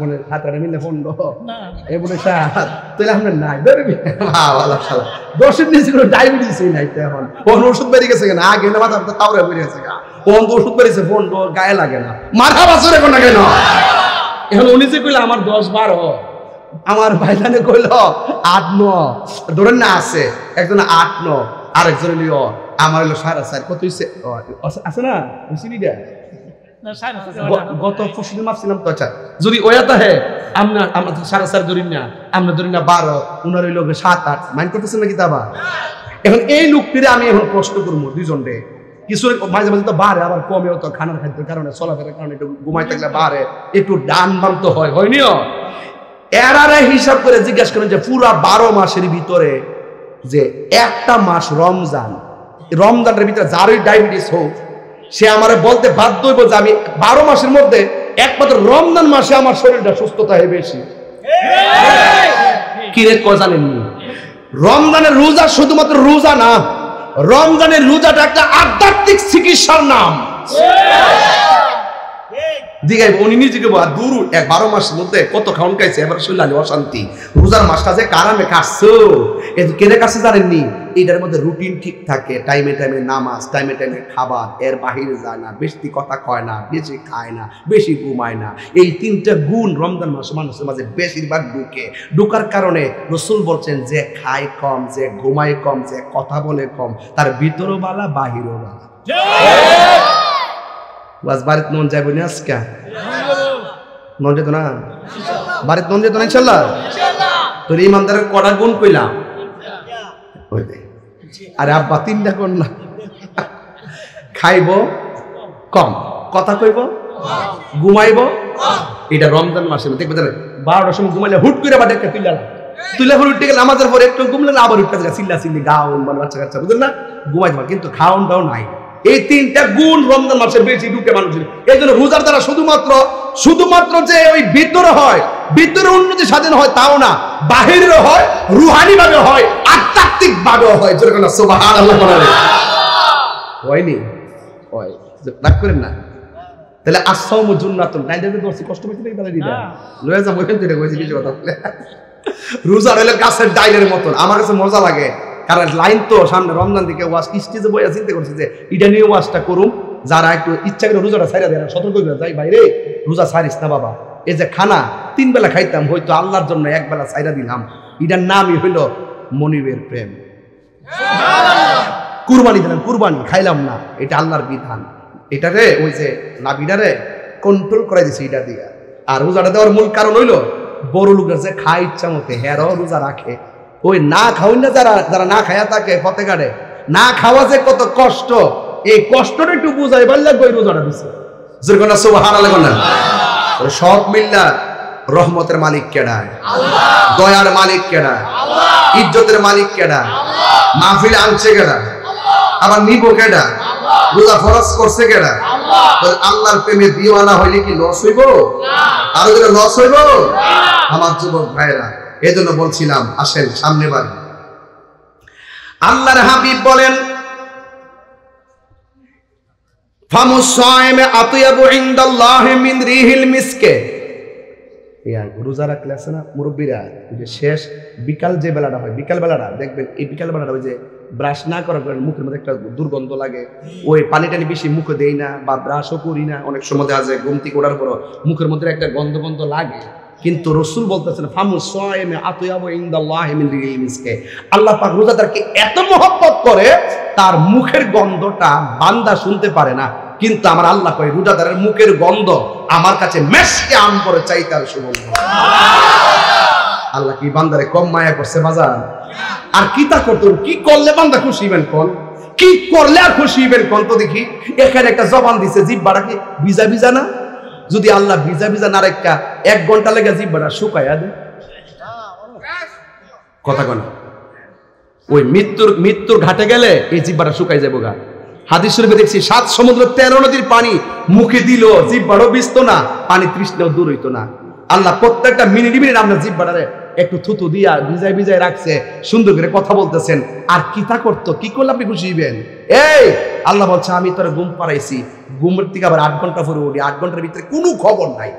মানে 7-8 মিলে 15 এই বলে 7 তাহলে আমরা নাই ধরবি ভালো শালা 10 এর নিচে কোনো ডায়াবেটিসই নাই। তো এখন কোন ওষুধ বেরিয়ে গেছে কেন, আগে না মাথা তাওরে বেরিয়ে গেছে, কোন ওষুধ বেরিয়েছে ফোন গায়ে লাগে না, মাথা বাসরে কোন না কেন। এখন উনি যে কইলো আমার 10-12, আমার ভাইজানে কইল 8-9 ধরেন না আছে, একজন 8-9 আর একজন লিও আমার হলো 4.5 কত হইছে আছে না চিনিটা গত পরশুদিন মাপছিলাম তো। আচ্ছা যদি ওয়াটা হে আমরা 4.5 ধরি না, আমরা ধরি না 12, উনার হইল 7-8, মাইন্ড করতেছেন নাকি তাবা? এখন এই লোকটিরে আমি এখন প্রশ্ন করবো দুইজন রে, কিছু মাঝে মাঝে তো বাড়ে আবার কমেও, তো খানার খাদ্যের কারণে চলাফেরার কারণে একটু ঘুমাই থাকলে বাড়ে, একটু ডান বাম তো হয়নিও। এরারে হিসাব করে জিজ্ঞাসা করেন যে পুরা 12 মাসের ভিতরে যে একটা মাস রমজানের ভিতরে যারই ডায়াবেটিস হোক, সে আমারে বলতে বাধ্য হইব যে আমি 12 মাসের মধ্যে একমাত্র রমজান মাসে আমার শরীরটা সুস্থতা হয় বেশি। কি রে কয় জানেননি? রমজানের রোজা শুধুমাত্র রোজা না, রমজানের রোজাটা একটা আধ্যাত্মিক চিকিৎসার নাম। দিগাই উনি নিজেকে দূর 12 মাসের মধ্যে কত খাওয়ান খাইছে, এবার শরীর অশান্তি, রোজার মাসটা যে কারামে কাটছো কেনে কাছে জানেননি? এটার মধ্যে রুটিন ঠিক থাকে, টাইমে টাইমে নামাজ, টাইমে টাইমে খাবার, এর বাহিরে যায় না, বেশি কথা কয় না, বেশি খায় না, বেশি ঘুমায় না। এই 3টা গুণ রমজান মাসে মানুষের মাঝে বেশিরভাগ ঢুকার কারণে রাসূল বলছেন যে খায় কম, যে ঘুমায় কম, যে কথা বলে কম, তার ভিতরও বালা বাহিরও বালা। বাস বাড়িত মন যাইব না আজকে, মন যেত না বাড়িত, মন যেত না ইনশাল্লাহ। তোর ইমানদারের কড়া গুণ কইলাম, আরে আব্বা 3টা কোন না, খাইব কম, কথা কইব, ঘুমাইব। এটা রমজান মাসে দেখবে 12টার সময় ঘুমাইলে হুট করে আবার একটা তুইলা উঠে গেলে আমাদের পরে একটু ঘুমলে না আবার উঠতে চিল্লা চিল্লি গাউন মানে বাচ্চা কাচ্চা বুঝলেন না, ঘুমাই যাবা, কিন্তু খাওয়ান দাও নাই। এই 3টা গুণ রমজান মাসে বেশি ঢুকে মানুষের। এই জন্য রোজার দ্বারা শুধুমাত্র যে ওই ভিতরে হয়, ভিতরে উন্নতি সাধন হয় তাও না, বাহিরে হয়, রুহানি ভাবে হয়, আধ্যাত্মিক ভাবে হয়। যেরকম সুবহানাল্লাহ হয়নি হয়, রাগ করেন না। তাহলে আসসাউমু জুন্নাতুন, নাই দেখে দর্শি কষ্ট পেতে দেখি তাহলে দিদা লয়ে যাবো এখান থেকে কইছি কিছু কথা বলে। রোজা হইলে গাছের ডাইলের মতন, আমার কাছে মজা লাগে, কারণ লাইন তো সামনে রমজান দিকে ওয়াজ স্টেজে বইয়া চিন্তা করছে যে এটা নিয়ে ওয়াজটা করুম, যারা একটু ইচ্ছা করে রোজাটা ছাইরা দেয় না, সতর্ক করে যাই বাইরে রোজা ছাড়িস না বাবা। এই যে খানা 3 বেলা খাইতাম, হয়তো আল্লাহর জন্য 1 বেলা ছাইরা দিলাম, এটার নামই হইল মনিবের প্রেম। কুরবানি দিলাম, কুরবানি খাইলাম না, এটা আল্লাহর বিধান। এটারে ওই যে নাবিটারে কন্ট্রোল করে দিছে এটা দিয়া। আর রোজাটা দেওয়ার মূল কারণ হইল বড় লোকরা যে খায় ইচ্ছা মতে, হেরাও রোজা রাখে। ওই না খাওয়াই না যারা না খায়া থাকে পথে কাটে, না খাওয়া যে কত কষ্ট, এই কষ্টটা একটু বুঝাই পারলে ওই রোজাটা দিছে। যেরকম সুবহানাল্লাহ না, সব মিল্লা রহমতের মালিক কেডা? আল্লাহ। দয়ার মালিক কেডা? আল্লাহ। ইজ্জতের মালিক কেডা? আল্লাহ। মাহফিল আনছে কেডা? আল্লাহ। আবার নিব কেডা? আল্লাহ। রোজা ফরজ করছে কেডা? আল্লাহ। আল্লাহর প্রেমে দিওয়ানা হইলে কি লস হইব? না। আর যদি লস হইব? না। আমার যুবক ভাইরা, এজন্য বলছিলাম আসেন সামনে বাড়ি। আল্লাহর হাবিব বলেন ফামুস সাইমে আতিয়াবু ইনদাল্লাহি মিন রিহিল মিসকে, রোজা রাখলে আছে না মুরব্বীরা, ওই যে শেষ বিকাল যে বেলাটা হয়, বিকাল বেলাটা দেখবেন, এই বিকাল বেলাটা ওই যে ব্রাশ না করার কারণে মুখের মধ্যে একটা দুর্গন্ধ লাগে, ওই পানি টানি বেশি মুখে দেই না বা ব্রাশও করি না, অনেক সময় দেখা যায় ঘুমতি করার পর মুখের মধ্যে একটা গন্ধ গন্ধ লাগে। কিন্তু রসুল বলতেছেন আল্লাহ পাক রোজাদারকে এত মহব্বত করে তার মুখের গন্ধটা বান্দা শুনতে পারে না, কিন্তু আমার আল্লাহ কয় রোজাদারের মুখের গন্ধ আমার কাছে মেশকে আম করে চাই তার সুগন্ধ। আল্লাহ কি বান্দারে কম মায়া করছে বাজার? আর কি তা করতো, কি করলে বান্দা খুশি হইবেন কোন, কি করলে আর খুশি হইবেন কোন তো দেখি। এখানে একটা জবান দিছে, জিহ্বাটা কি ভিজা ভিজা না? যদি আল্লাহ ভিজা ভিজা না রেখা 1 ঘন্টা লেগে জিহ্বাটা শুকাইয়া দেয়, কথা কন, ওই মৃত্যুর ঘাটে গেলে এই জিহ্বাটা শুকাই যাবো গা। হাদিস শরীফে দেখছি 7 সমুদ্র 13 নদীর পানি মুখে দিল, জিহ্বাটাও ভিজতো না, পানি তৃষ্ণাও দূর হইতো না। আল্লাহ প্রত্যেকটা মিনিট মিনিট আপনার জিহ্বাটারে একটু থুতু দিয়া ভিজাই ভিজাই রাখছে, সুন্দর করে কথা বলতেছেন। আর কি তা করতো, কি করলে আপনি খুশি হইবেন? এই আল্লাহ বলছে আমি তোর ঘুম পাড়াইছি, ঘুমের থেকে আবার 8 ঘন্টা পরে উঠি, 8 ঘন্টার ভিতরে কোনো খবর নাই,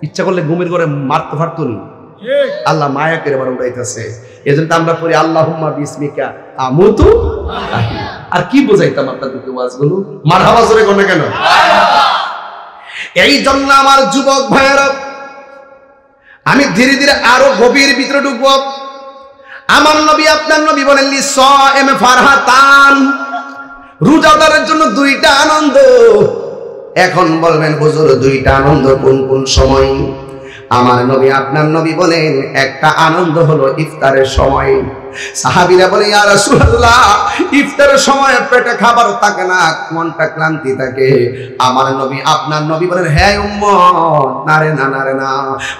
ইচ্ছা করলে ঘুমের ঘরে মারতে পারতো নি। আল্লাহ মায়া করে আবার উঠাইতেছে। এজন্য আমরা পড়ি আল্লাহুম্মা বিসমিকা আমুতু। আর কি বোঝাইতাম আপনাদেরকে ওয়াজগুলো, মারহাবা জোরে কোন কেন? এই জন্য আমার যুবক ভাইয়েরা, আমি ধীরে ধীরে আরো গভীর ভিতরে ঢুকবো। আমার নবী আপনার নবী বলেন লিসাইম ফারহাতান, রোজাদারের জন্য 2টা আনন্দ। এখন বলবেন হুজুর 2টা আনন্দ কোন কোন সময়? আমার নবী আপনার নবী বলেন একটা আনন্দ হলো ইফতারের সময়। সাহাবীরা বলে ইয়া রাসূলুল্লাহ, ইফতারের সময় পেটে খাবার থাকে না, মনটা ক্লান্তি থাকে। আমার নবী আপনার নবী বলেন হ্যাঁ উম্মত, নারে না নারে না,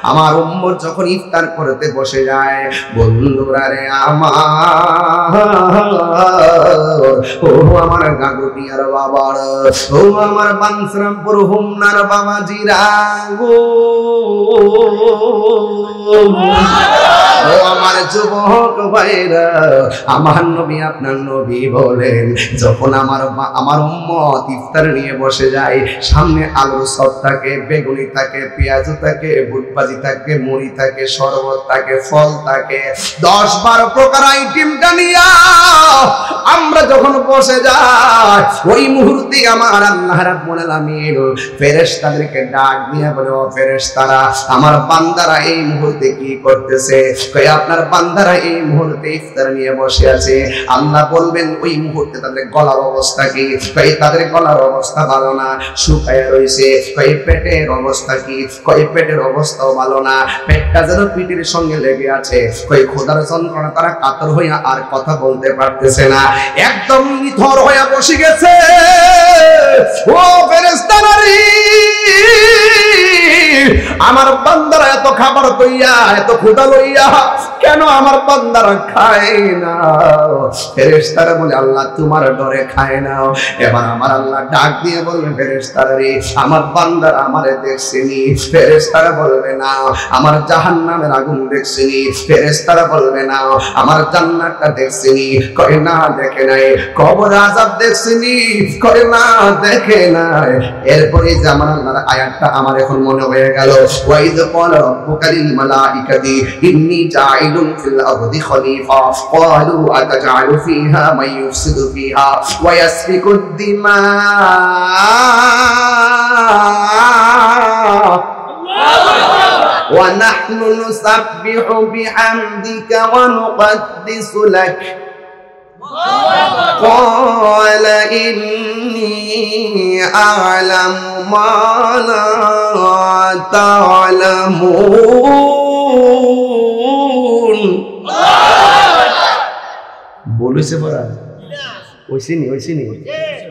আমার উম্মত যখন ইফতার করতে বসে যায়, বন্ধুরা রে ও আমার গাগুটিয়ার বাবার, ও আমার বানসরামপুর হুমনার বাবাজিরা গো, ও আমার যুবক ভাইরা, আমার নবী আপনার নবী বলেন যখন আমার উম্মত ইফতার নিয়ে বসে যায়, সামনে আলুর চপ থাকে, বেগুনি থাকে, পেঁয়াজ থাকে, বুটভাজি থাকে, মুড়ি থাকে, শরবত থাকে, ফল থাকে, 10-12 প্রকার আইটেমটা নিয়ে আমরা যখন বসে যাই, ওই মুহূর্তে আমার আল্লাহ রাব্বুল আলামিন ফেরেশতাদেরকে ডাক দিয়ে বলে ও ফেরেশতারা, আমার বান্দারা এই মুহূর্তে কি করতেছে? কই আপনার বান্দারা এই মুহূর্তে ইফতার নিয়ে বসে আছে। আল্লাহ বলবেন ওই মুহূর্তে তাদের গলার অবস্থা কি? কই তাদের গলার অবস্থা ভালো না, শুকায় রইছে। কই পেটের অবস্থা কি? কই পেটের অবস্থাও ভালো না, পেটটা যেন পিঠের সঙ্গে লেগে আছে। কই ক্ষুধার যন্ত্রণা তারা কাতর হইয়া আর কথা বলতে পারতেছে না, একদম নিথর হইয়া বসে গেছে। ও ফেরেশতারা রে, আমার বান্দারা এত খাবার কইয়া, এত ক্ষুধা লইয়া কেন আমার বান্দারা খায় না? ফেরেশতারা বলে আল্লাহ তোমার ডরে খায় না। এবার আমার আল্লাহ ডাক দিয়ে বলবে ফেরেশতারা রে, আমার বান্দারা আমারে দেখছেনি? ফেরেশতারা বলবে না। আমার জাহান্নামের আগুন দেখছেনি? ফেরেশতারা বলবে না। আমার জান্নাতটা দেখছেনি? কয় না দেখে নাই। কবর আযাব দেখছেনি? কয় না দেখে নাই। এরপরে যে আমার আল্লাহর আয়াতটা আমার এখন মনে হয়ে গেল, ওয়াইদ ক্বালা রাব্বুকা লিল মালাইকাতি ইন্নী জাইলুন ফিল আরদি খলিফা ক্বালু আতাজআলু ফিহা মান ইউফসিদু ফিহা ওয়া ইয়াসফিকুদ দিমা। ওয়া নাহনু নুসাব্বিহু বিহামদিকা ওয়া নুকদ্দিসু লাক قال إني أعلم ما لا تعلمون বলেছে পড়া ওইছিনি ওইছিনি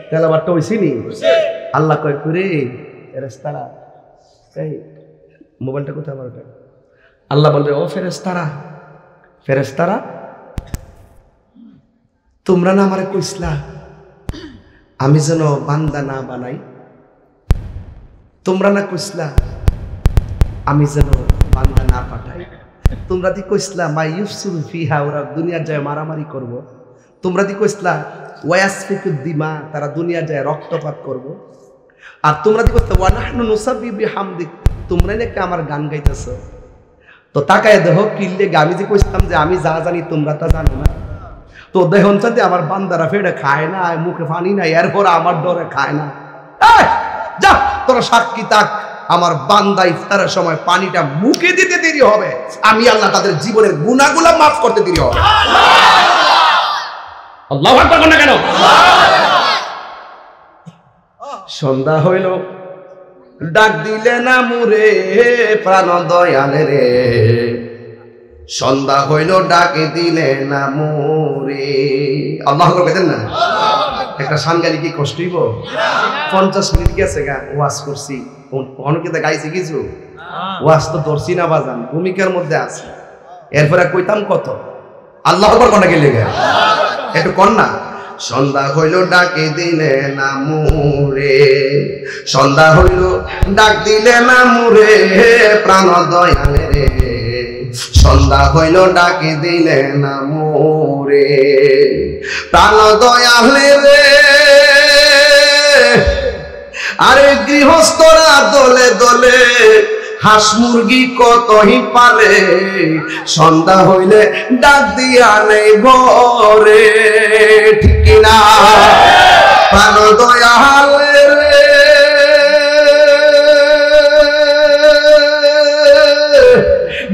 তেলাবারটা ওইছিনি। আল্লাহ কয় করে ফেরেশতারা, এই মোবাইলটা কোথায় আমার? আল্লাহ বলবে ও ফেরেশতারা, ফেরেশতারা তোমরা না আমারে কইসলা আমি যেন বান্দা না বানাই? তোমরা না কইসলা আমি যেন বান্দা না পাঠাই? তোমরা দি কইসলা মা ইউফসিদু ফিহা, ওরা দুনিয়ার যায় মারামারি করব। তোমরা দি কইসলা ওয়াসফিকুদ দিমা, তারা দুনিয়ার যায় রক্তপাত করব। আর তোমরা দি কইসলা ওয়া নাহনু নুসাব্বিহু বিহামদিক, তোমরা নাকি আমার গান গাইতেছো। তো তাকায় দেখো কিনলে আমি যে কইতাম যে আমি যা জানি তোমরা তা জানো না, তো দেখুন চাতে আমার বান্দারা ফেটে খায় না, মুখে পানি নাই, এরপর আমার ডরে খায় না। যা তোরা সাক্ষী থাক, আমার বান্দা ইফতারের সময় পানিটা মুখে দিতে দেরি হবে, আমি আল্লাহ তাদের জীবনের গুনাহগুলো মাফ করতে দেরি হবে। আল্লাহু আকবার না কেন? সন্ধ্যা হইল, ডাক দিলে না মুরে প্রাণ দয়ালে রে, সন্ধ্যা হইল ডাকে দিলে না মুরে। আল্লাহ কেতেন না একটা সানগালি কি কষ্ট হইব? 50 মিনিট গেছে গা ওয়াজ করছি, অনেকে গাইছি কিছু ওয়াজ তো ধরছি না বাজান, ভূমিকার মধ্যে আছে, এরপরে কইতাম কত। আল্লাহ আকবার কোনটা গেলে গে একটু কন্যা। সন্ধ্যা হইল ডাকে দিলে না মুরে, সন্ধ্যা হইল ডাক দিলে না মুরে প্রাণ দয়ালে রে, সন্ধ্যা হইল ডাকে দিলে না মুরে প্রাণ দয়ালে রে। আরে গৃহস্থরা দলে দলে হাঁস মুরগি কতই পালে, সন্ধ্যা হইলে ডাক দিয়া নেই ঘরে, ঠিক না? প্রাণ দয়ালে রে,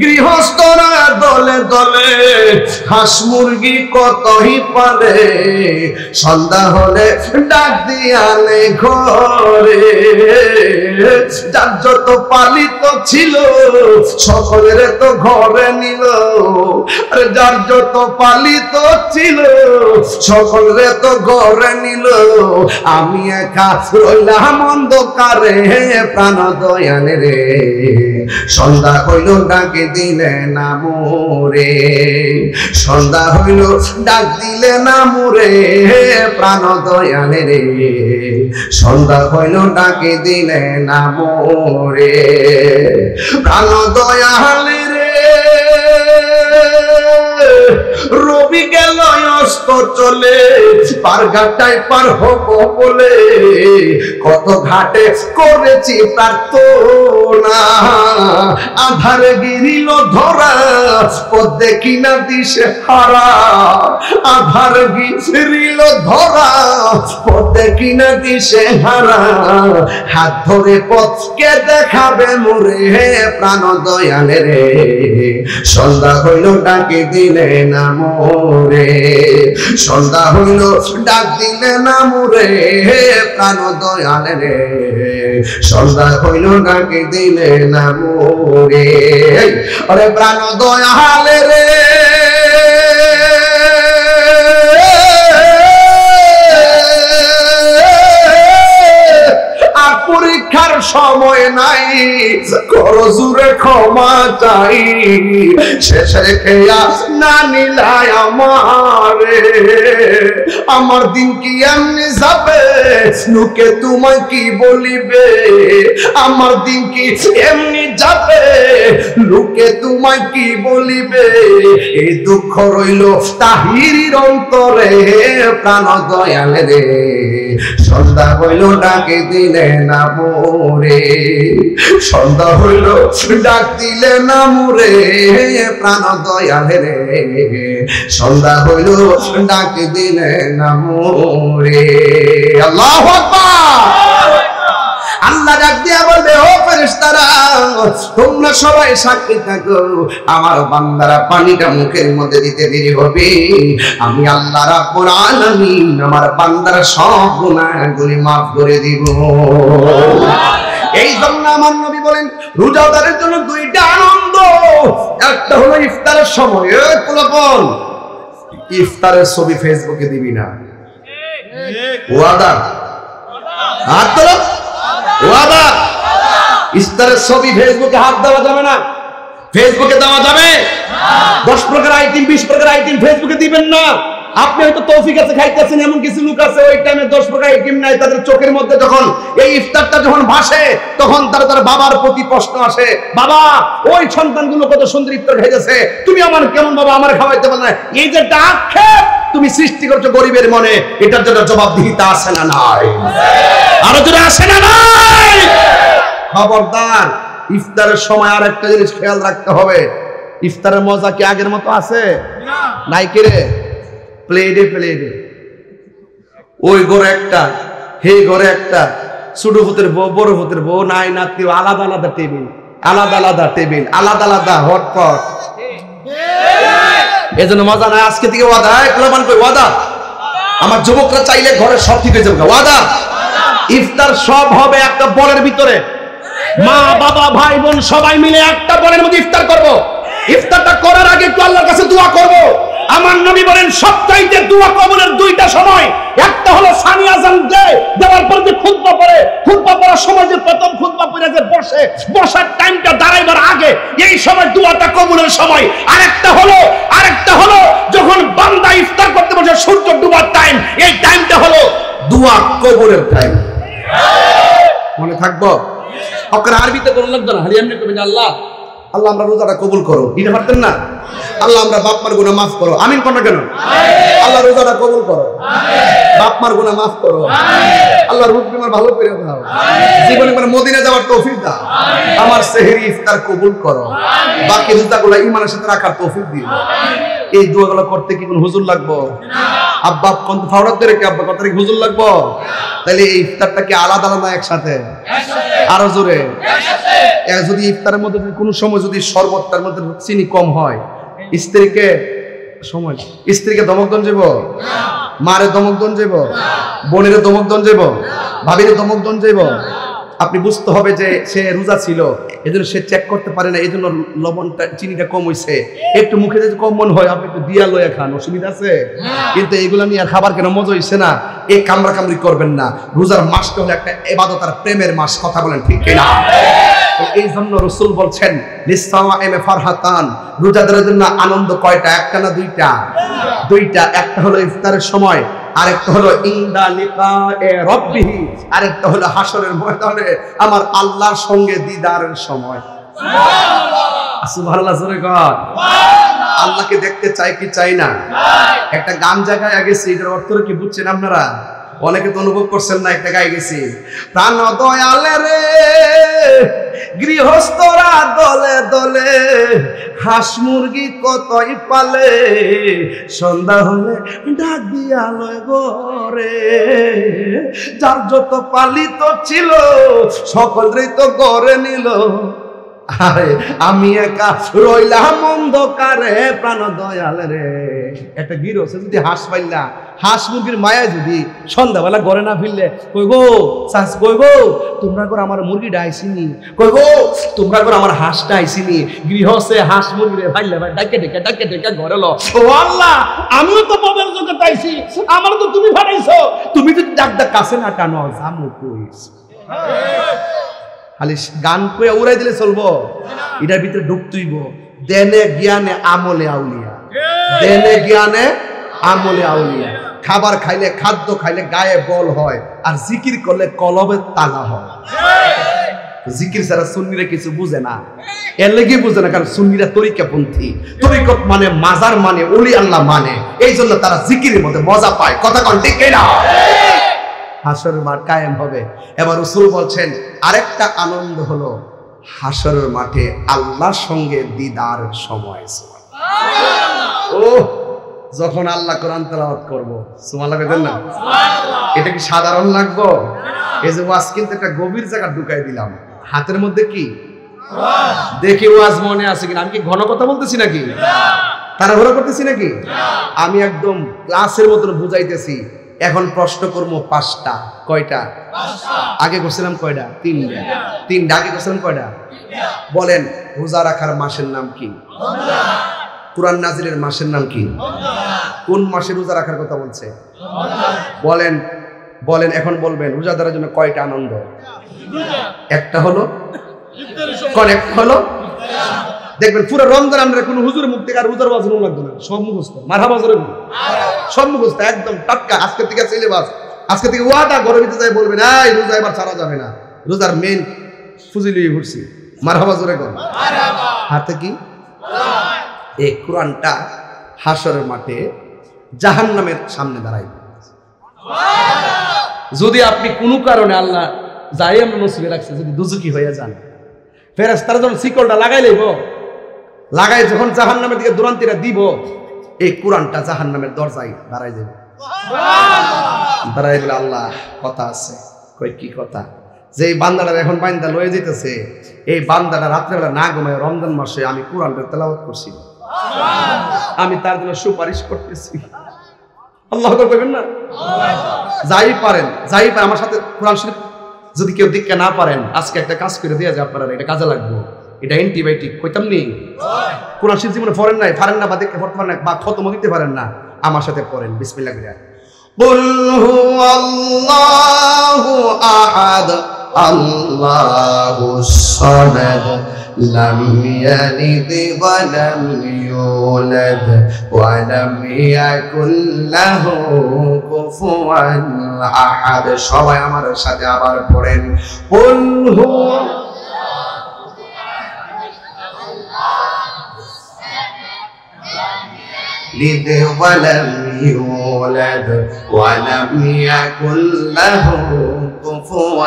গৃহস্থরা দলে দলে হাঁস মুরগি কতই পালে, সন্ধ্যা হলে ডাক দিয়া নেই ঘরে। যার যত পালিত ছিল সকলের তো ঘরে নিল, আরে যার যত পালিত ছিল সকলের তো ঘরে নিল, আমি একা রইলাম অন্ধকারে প্রাণ দয়ালে রে, সন্ধ্যা হইল ডাকে দিলে না মোরে, সন্ধ্যা হইল ডাক দিলে না মোরে প্রাণ দয়ালে রে, সন্ধ্যা হইল ডাকে দিলে না মোরে প্রাণ দয়ালে রে। রবি গেল অস্ত চলে, পার ঘাটায় পার হব বলে কত ঘাটে করেছি প্রার্থনা, আধার গিরিল ধরা পথ দেখি না দিশে হারা, আধার গিরিল ধরা পথ দেখি না দিশে হারা, হাত ধরে পথকে দেখাবে মোরে প্রাণ দয়ালে রে, সন্ধ্যা হইল ডাকে দিলে না মোরে, সন্ধ্যা হইল ডাক দিলে না মোরে প্রাণ দয়ালে রে, সন্ধ্যা হইল ডাকে দিলে না মোরে, আরে প্রাণ দয়ালে রে। পরীক্ষার সময় নাই, করো জুড়ে ক্ষমা চাই, শেষে খেয়া না নিলাই আমারে, আমার দিন কি এমনি যাবে লোকে তোমায় কি বলিবে, আমার দিন কি এমনি যাবে লোকে তোমায় কি বলিবে, এই দুঃখ রইল তাহিরির অন্তরে প্রাণ দয়ালে রে, সন্ধ্যা হইল ডাকে দিলে না মোরে, সন্ধ্যা হইল ডাক দিলে না মোরে প্রাণ দয়ালে রে, সন্ধ্যা হইল ডাক দিলে না মোরে। আল্লাহু আকবার। আল্লাহ ডাক দিয়া বলবে, ও ফেরেশতারা তোমরা সবাই সাক্ষী থাকো, আমার বান্দারা পানিটা মুখের মধ্যে দিতে দেরি হবে, আমি আল্লাহ রাব্বুল আলামিন আমার বান্দার সব গুনাহগুলি মাফ করে দিব। এই জন্য আমার নবী বলেন রোজাদারের জন্য দুইটা আনন্দ, একটা হলো ইফতারের সময়, পোলাপন ইফতারের ছবি ফেসবুকে দিবি না, ওয়াদা, হাত তোলো, ওয়াদা, ইফতারের ছবি ফেসবুকে হাত দেওয়া যাবে না, ফেসবুকে দেওয়া যাবে 10 প্রকার আইটেম 20 প্রকার আইটেম ফেসবুকে দিবেন না। আপনি হয়তো তৌফিক আছে খাইতেছেন, এমন কিছু লোক আছে ওই টাইমে 10 প্রকার আইটেম নাই, তাদের চোখের মধ্যে যখন এই ইফতারটা যখন ভাসে তখন তার বাবার প্রতি প্রশ্ন আসে, বাবা ওই সন্তানগুলো কত সুন্দর ইফতার খাইতেছে, তুমি আমার কেমন বাবা আমার খাওয়াইতে পারো না, এই যে আক্ষেপ তুমি সৃষ্টি করছো গরিবের মনে, এটার জন্য জবাবদিহিতা আছে না নাই? আরো জোরে আছে না নাই? খবরদার, ইফতারের সময় আর একটা জিনিস খেয়াল রাখতে হবে, ইফতারের মজা কি আগের মতো আছে? নাই কে রে? প্লেটে প্লেটে, ওই ঘরে একটা, হে ঘরে একটা, ছোট ভূতের বউ, বড় ভূতের বউ, নাই নাতি, আলাদা আলাদা টেবিল, আলাদা আলাদা টেবিল, আলাদা আলাদা হটপট। এজন্য মজা নাই। আজকে থেকে ওয়াদা, প্রমাণ করে ওয়াদা, আমার যুবকরা চাইলে ঘরে সব ঠিক হয়ে যাবে। ওয়াদা, ইফতার সব হবে একটা বলের ভিতরে, মা বাবা ভাই বোন সবাই মিলে একটা বলের মধ্যে ইফতার করব। ইফতারটা করার আগে একটু আল্লাহর কাছে দোয়া করব। আমার নবী বলেন সবচাইতে দোয়া কবুলের দুইটা সময়, একটা হলো সানি আযান দেওয়ার পর যে খুতবা পড়ে, খুতবা পড়ার সময় যে প্রথম খুতবা পড়ে যে বসে, বসার টাইমটা দাঁড়াইবার আগে, এই সময় দোয়াটা কবুলের সময়। আরেকটা হলো যখন বান্দা ইফতার করতে বসে সূর্য ডুবার টাইম, এই টাইমটা হলো দোয়া কবুলের টাইম। মনে থাকবো? আপনারা আরবিতে কোন লাগতো না, হারিয়ামনে কবেন আল্লাহ আল্লাহ আমরা রোজাটা কবুল করো, এটা পারতেন না? আল্লাহ আমরা বাপ মার গুনাহ মাফ করো, আমিন কোন কেন? আল্লাহ রোজাটা কবুল করো, বাপ মার গুনাহ মাফ করো, আল্লাহ রূপ বিমার ভালো করে দাও, জীবনে মানে মদিনা যাওয়ার তৌফিক দাও, আমার সেহরি ইফতার কবুল করো, বাকি রোজাগুলো ঈমানের সাথে রাখার তৌফিক দিও। এই দোয়াগুলো করতে কি কোন হুজুর লাগবো? আব্বা কোন ফাওরাত করে কি আব্বা কত হুজুর লাগবো? তাহলে এই ইফতারটা কি আলাদা আলাদা একসাথে? আরো জোরে যদি ইফতারের মধ্যে কোনো সময় যদি শরবতটার মধ্যে চিনি কম হয়, স্ত্রীকে ধমক দন যাব, মারে ধমক দন যাব, বোনের ধমক দন যাব, ভাবিরে ধমক দন যাব। আপনি বুঝতে হবে যে সে রোজা ছিল, এজন্য সে চেক করতে পারে না, এজন্য লবণটা চিনিটা কম হইছে। একটু মুখে যদি কম মন হয়, আপনি একটু দিয়া লয়া খান, অসুবিধা আছে? কিন্তু এগুলো নিয়ে আর খাবার কেন, মজা হইছে না, এই কামড়া কামড়ি করবেন না। রোজার মাসটা হলো একটা ইবাদত আর প্রেমের মাস, কথা বলেন ঠিক কিনা? এই জন্য রাসূল বলছেন লিসাওয়াইমে ফারহাতান, রোজাদারের জন্য আনন্দ কয়টা? একটা না দুইটা? দুইটা। একটা হলো ইফতারের সময়, আরেকটা হলো ইনদা লিকায়ে রাব্বিহি, আরেকটা হলো হাসরের ময়দানে আমার আল্লাহর সঙ্গে দিদারের সময়। সুবহানাল্লাহ, সুবহানাল্লাহ জোরে কর। সুবহানাল্লাহ। আল্লাহকে দেখতে চাই কি চাই না? একটা গান জায়গায় গেছি, এটার অর্থ কি বুঝছেন আপনারা? অনেকে তো অনুভব করছেন না, একটা গায়ে গেছি, প্রাণ দয়ালে রে গৃহস্থরা দলে দলে হাঁস মুরগি কতই পালে, সন্ধ্যা হলে ডাক দিয়া লয় ঘরে, যার যত পালিত ছিল সকলেই তো ঘরে নিল, আরে আমি একা রইলাম অন্ধকারে, প্রাণ দয়াল রে। একটা গৃহস্থ যদি হাঁস পাইলা, হাঁস মুরগির মায়া যদি সন্ধ্যাবেলা ঘরে না ফিরলে, কই গো চাষ, কই গো তোমরা করে আমার মুরগিটা আইসিনি, কই গো তোমরা করে আমার হাঁসটা আইসিনি, গৃহস্থে হাঁস মুরগি ফাইলে ভাই ডাকে ডেকে ডাকে ডেকে ঘরে লো, ও আল্লাহ আমিও তো পদের জগতে পাইছি, আমার তো তুমি ফাটাইছো, তুমি যদি ডাক ডাক কাছে না টানো জামু কইস। খালি গান কইয়া উড়াই দিলে চলবো? এটার ভিতরে ঢুকতেইব দেনে জ্ঞানে আমলে আউলিয়া, দেনে জ্ঞানে আমলে আউলিয়া। খাবার খাইলে, খাদ্য খাইলে গায়ে বল হয়, আর জিকির করলে কলবে তাজা হয়। জিকির ছাড়া সুন্নিরা কিছু বুঝে না, এর লেগে বুঝে না, কারণ সুন্নিরা তরিকাপন্থী, তরিকত মানে মাজার মানে ওলি আল্লাহ মানে, এই জন্য তারা জিকিরের মধ্যে মজা পায়। কথা কন ঠিক না? হাসরের মাঠ কায়েম হবে। এবার রাসূল বলছেন আরেকটা আনন্দ হলো হাসরের মাঠে আল্লাহর সঙ্গে দিদার সময়। ও যখন আল্লাহ কোরআন তেলাওয়াত করব, সুবহানাল্লাহ বলেন না? এটা কি সাধারণ লাগবো? এই যে ওয়াজ কিন্তু একটা গভীর জায়গা ঢুকাই দিলাম, হাতের মধ্যে কি দেখি ওয়াজ মনে আছে কিনা? আমি কি ঘন কথা বলতেছি নাকি? তাড়াহুড়ো করতেছি নাকি? আমি একদম ক্লাসের মতন বুঝাইতেছি। এখন প্রশ্ন করবো 5টা। কয়টা? আগে করছিলাম কয়টা? 3টা। 3টা আগে করছিলাম কয়টা? বলেন রোজা রাখার মাসের নাম কি? কুরআন নাজিলের মাসের নাম কি? কোন মাসে রোজা রাখার কথা বলছে? বলেন বলেন, এখন বলবেন রোজাদারের জন্য কয়টা আনন্দ? একটা হলো একটা হলো দেখবেন পুরো রমজান আমরা কোনো হুজুরের মুখ থেকে আর রোজার ওয়াজ শুনতে লাগবে না, সব মুখস্থ। মারহাবা জোরে বলুন, সব মুখস্থ একদম টাটকা। আজকে থেকে সিলেবাস, আজকে থেকে ওয়াটা ঘরের ভিতরে যাই বলবেন এই রোজা এবার ছাড়া যাবে না, রোজার মেইন ফুজিলি ঘুরছি। মারহাবা জোরে বলুন। মারহাবা। হাতে কি? এই কোরআনটা হাসরের মাঠে জাহান্নামের সামনে দাঁড়াই। যদি আপনি কোনো কারণে আল্লাহ যাই আমরা নসিবে রাখছে, যদি দুজকি হয়ে যান, ফেরেশতারা যখন শিকলটা লাগাই লইব, লাগাই যখন জাহান্নামের দিকে দুরান্তিরা দিব, এই কোরআনটা জাহান্নামের দরজায় দাঁড়াই যাবে। দাঁড়াই বলে আল্লাহ কথা আছে। কই কি কথা? যে এই বান্দাটা এখন বান্দা লয়ে যেতেছে, এই বান্দাটা রাত্রেবেলা না ঘুমায় রমজান মাসে আমি কোরআনটা তেলাওয়াত করছি, আমি তার জন্য সুপারিশ করতেছি। আল্লাহ কইবেন না? যাই পারেন আমার সাথে কোরআন শরীফ যদি কেউ দীক্ষা না পারেন, আজকে একটা কাজ করে দেয়া যায় আপনারা, এটা কাজে লাগবে, এটা অ্যান্টিবায়োটিক। কইতাম নি কোরআন শরীফ জীবনে পড়েন না বা দীক্ষা পড়তে পারেন না বা খতমও দিতে পারেন না, আমার সাথে পড়েন বিসমিল্লাহ করে। কুল হুয়াল্লাহু আহাদ আল্লাহুস সামাদ লাম ইয়ালিদ ওয়া লাম ইউলাদ ওয়া লাম ইয়াকুল লাহু কুফুয়ান আহাদ। সবাই আমার সাথে আবার পড়েন, কুল হুয়া يلد ولم يولد ولم يكن له كفوا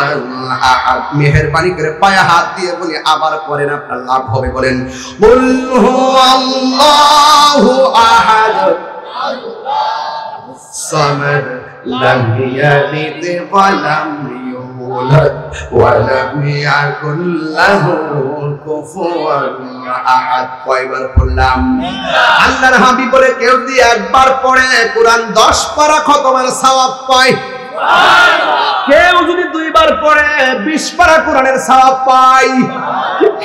احد। মেহেরবানি করে পায়ে হাত দিয়ে বলি আবার পড়েন, আপনার লাভ হবে। বলেন কুল হুয়াল্লাহু আহাদ আল্লাহুস সামাদ লাম ইয়ালিদ ওয়া লাম ইউলাদ ওয়া লাম ইয়াকুল লাহু কুফুয়ান আহাদ। কয়বার পড়লাম? আল্লাহর হাবিব বলে কেউ যদি একবার পড়ে কোরআন 10 পারা খতমের সওয়াব পায়, কেউ যদি 2 বার পড়ে 20 পারা কোরআনের সওয়াব পায়,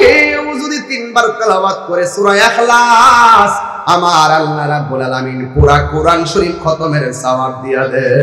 কেউ যদি 3 বার তেলাওয়াত করে সূরা ইখলাস, আমার আল্লাহ রাব্বুল আলামিন পুরা কোরআন শরীফ খতমের সওয়াব দিয়া দেয়।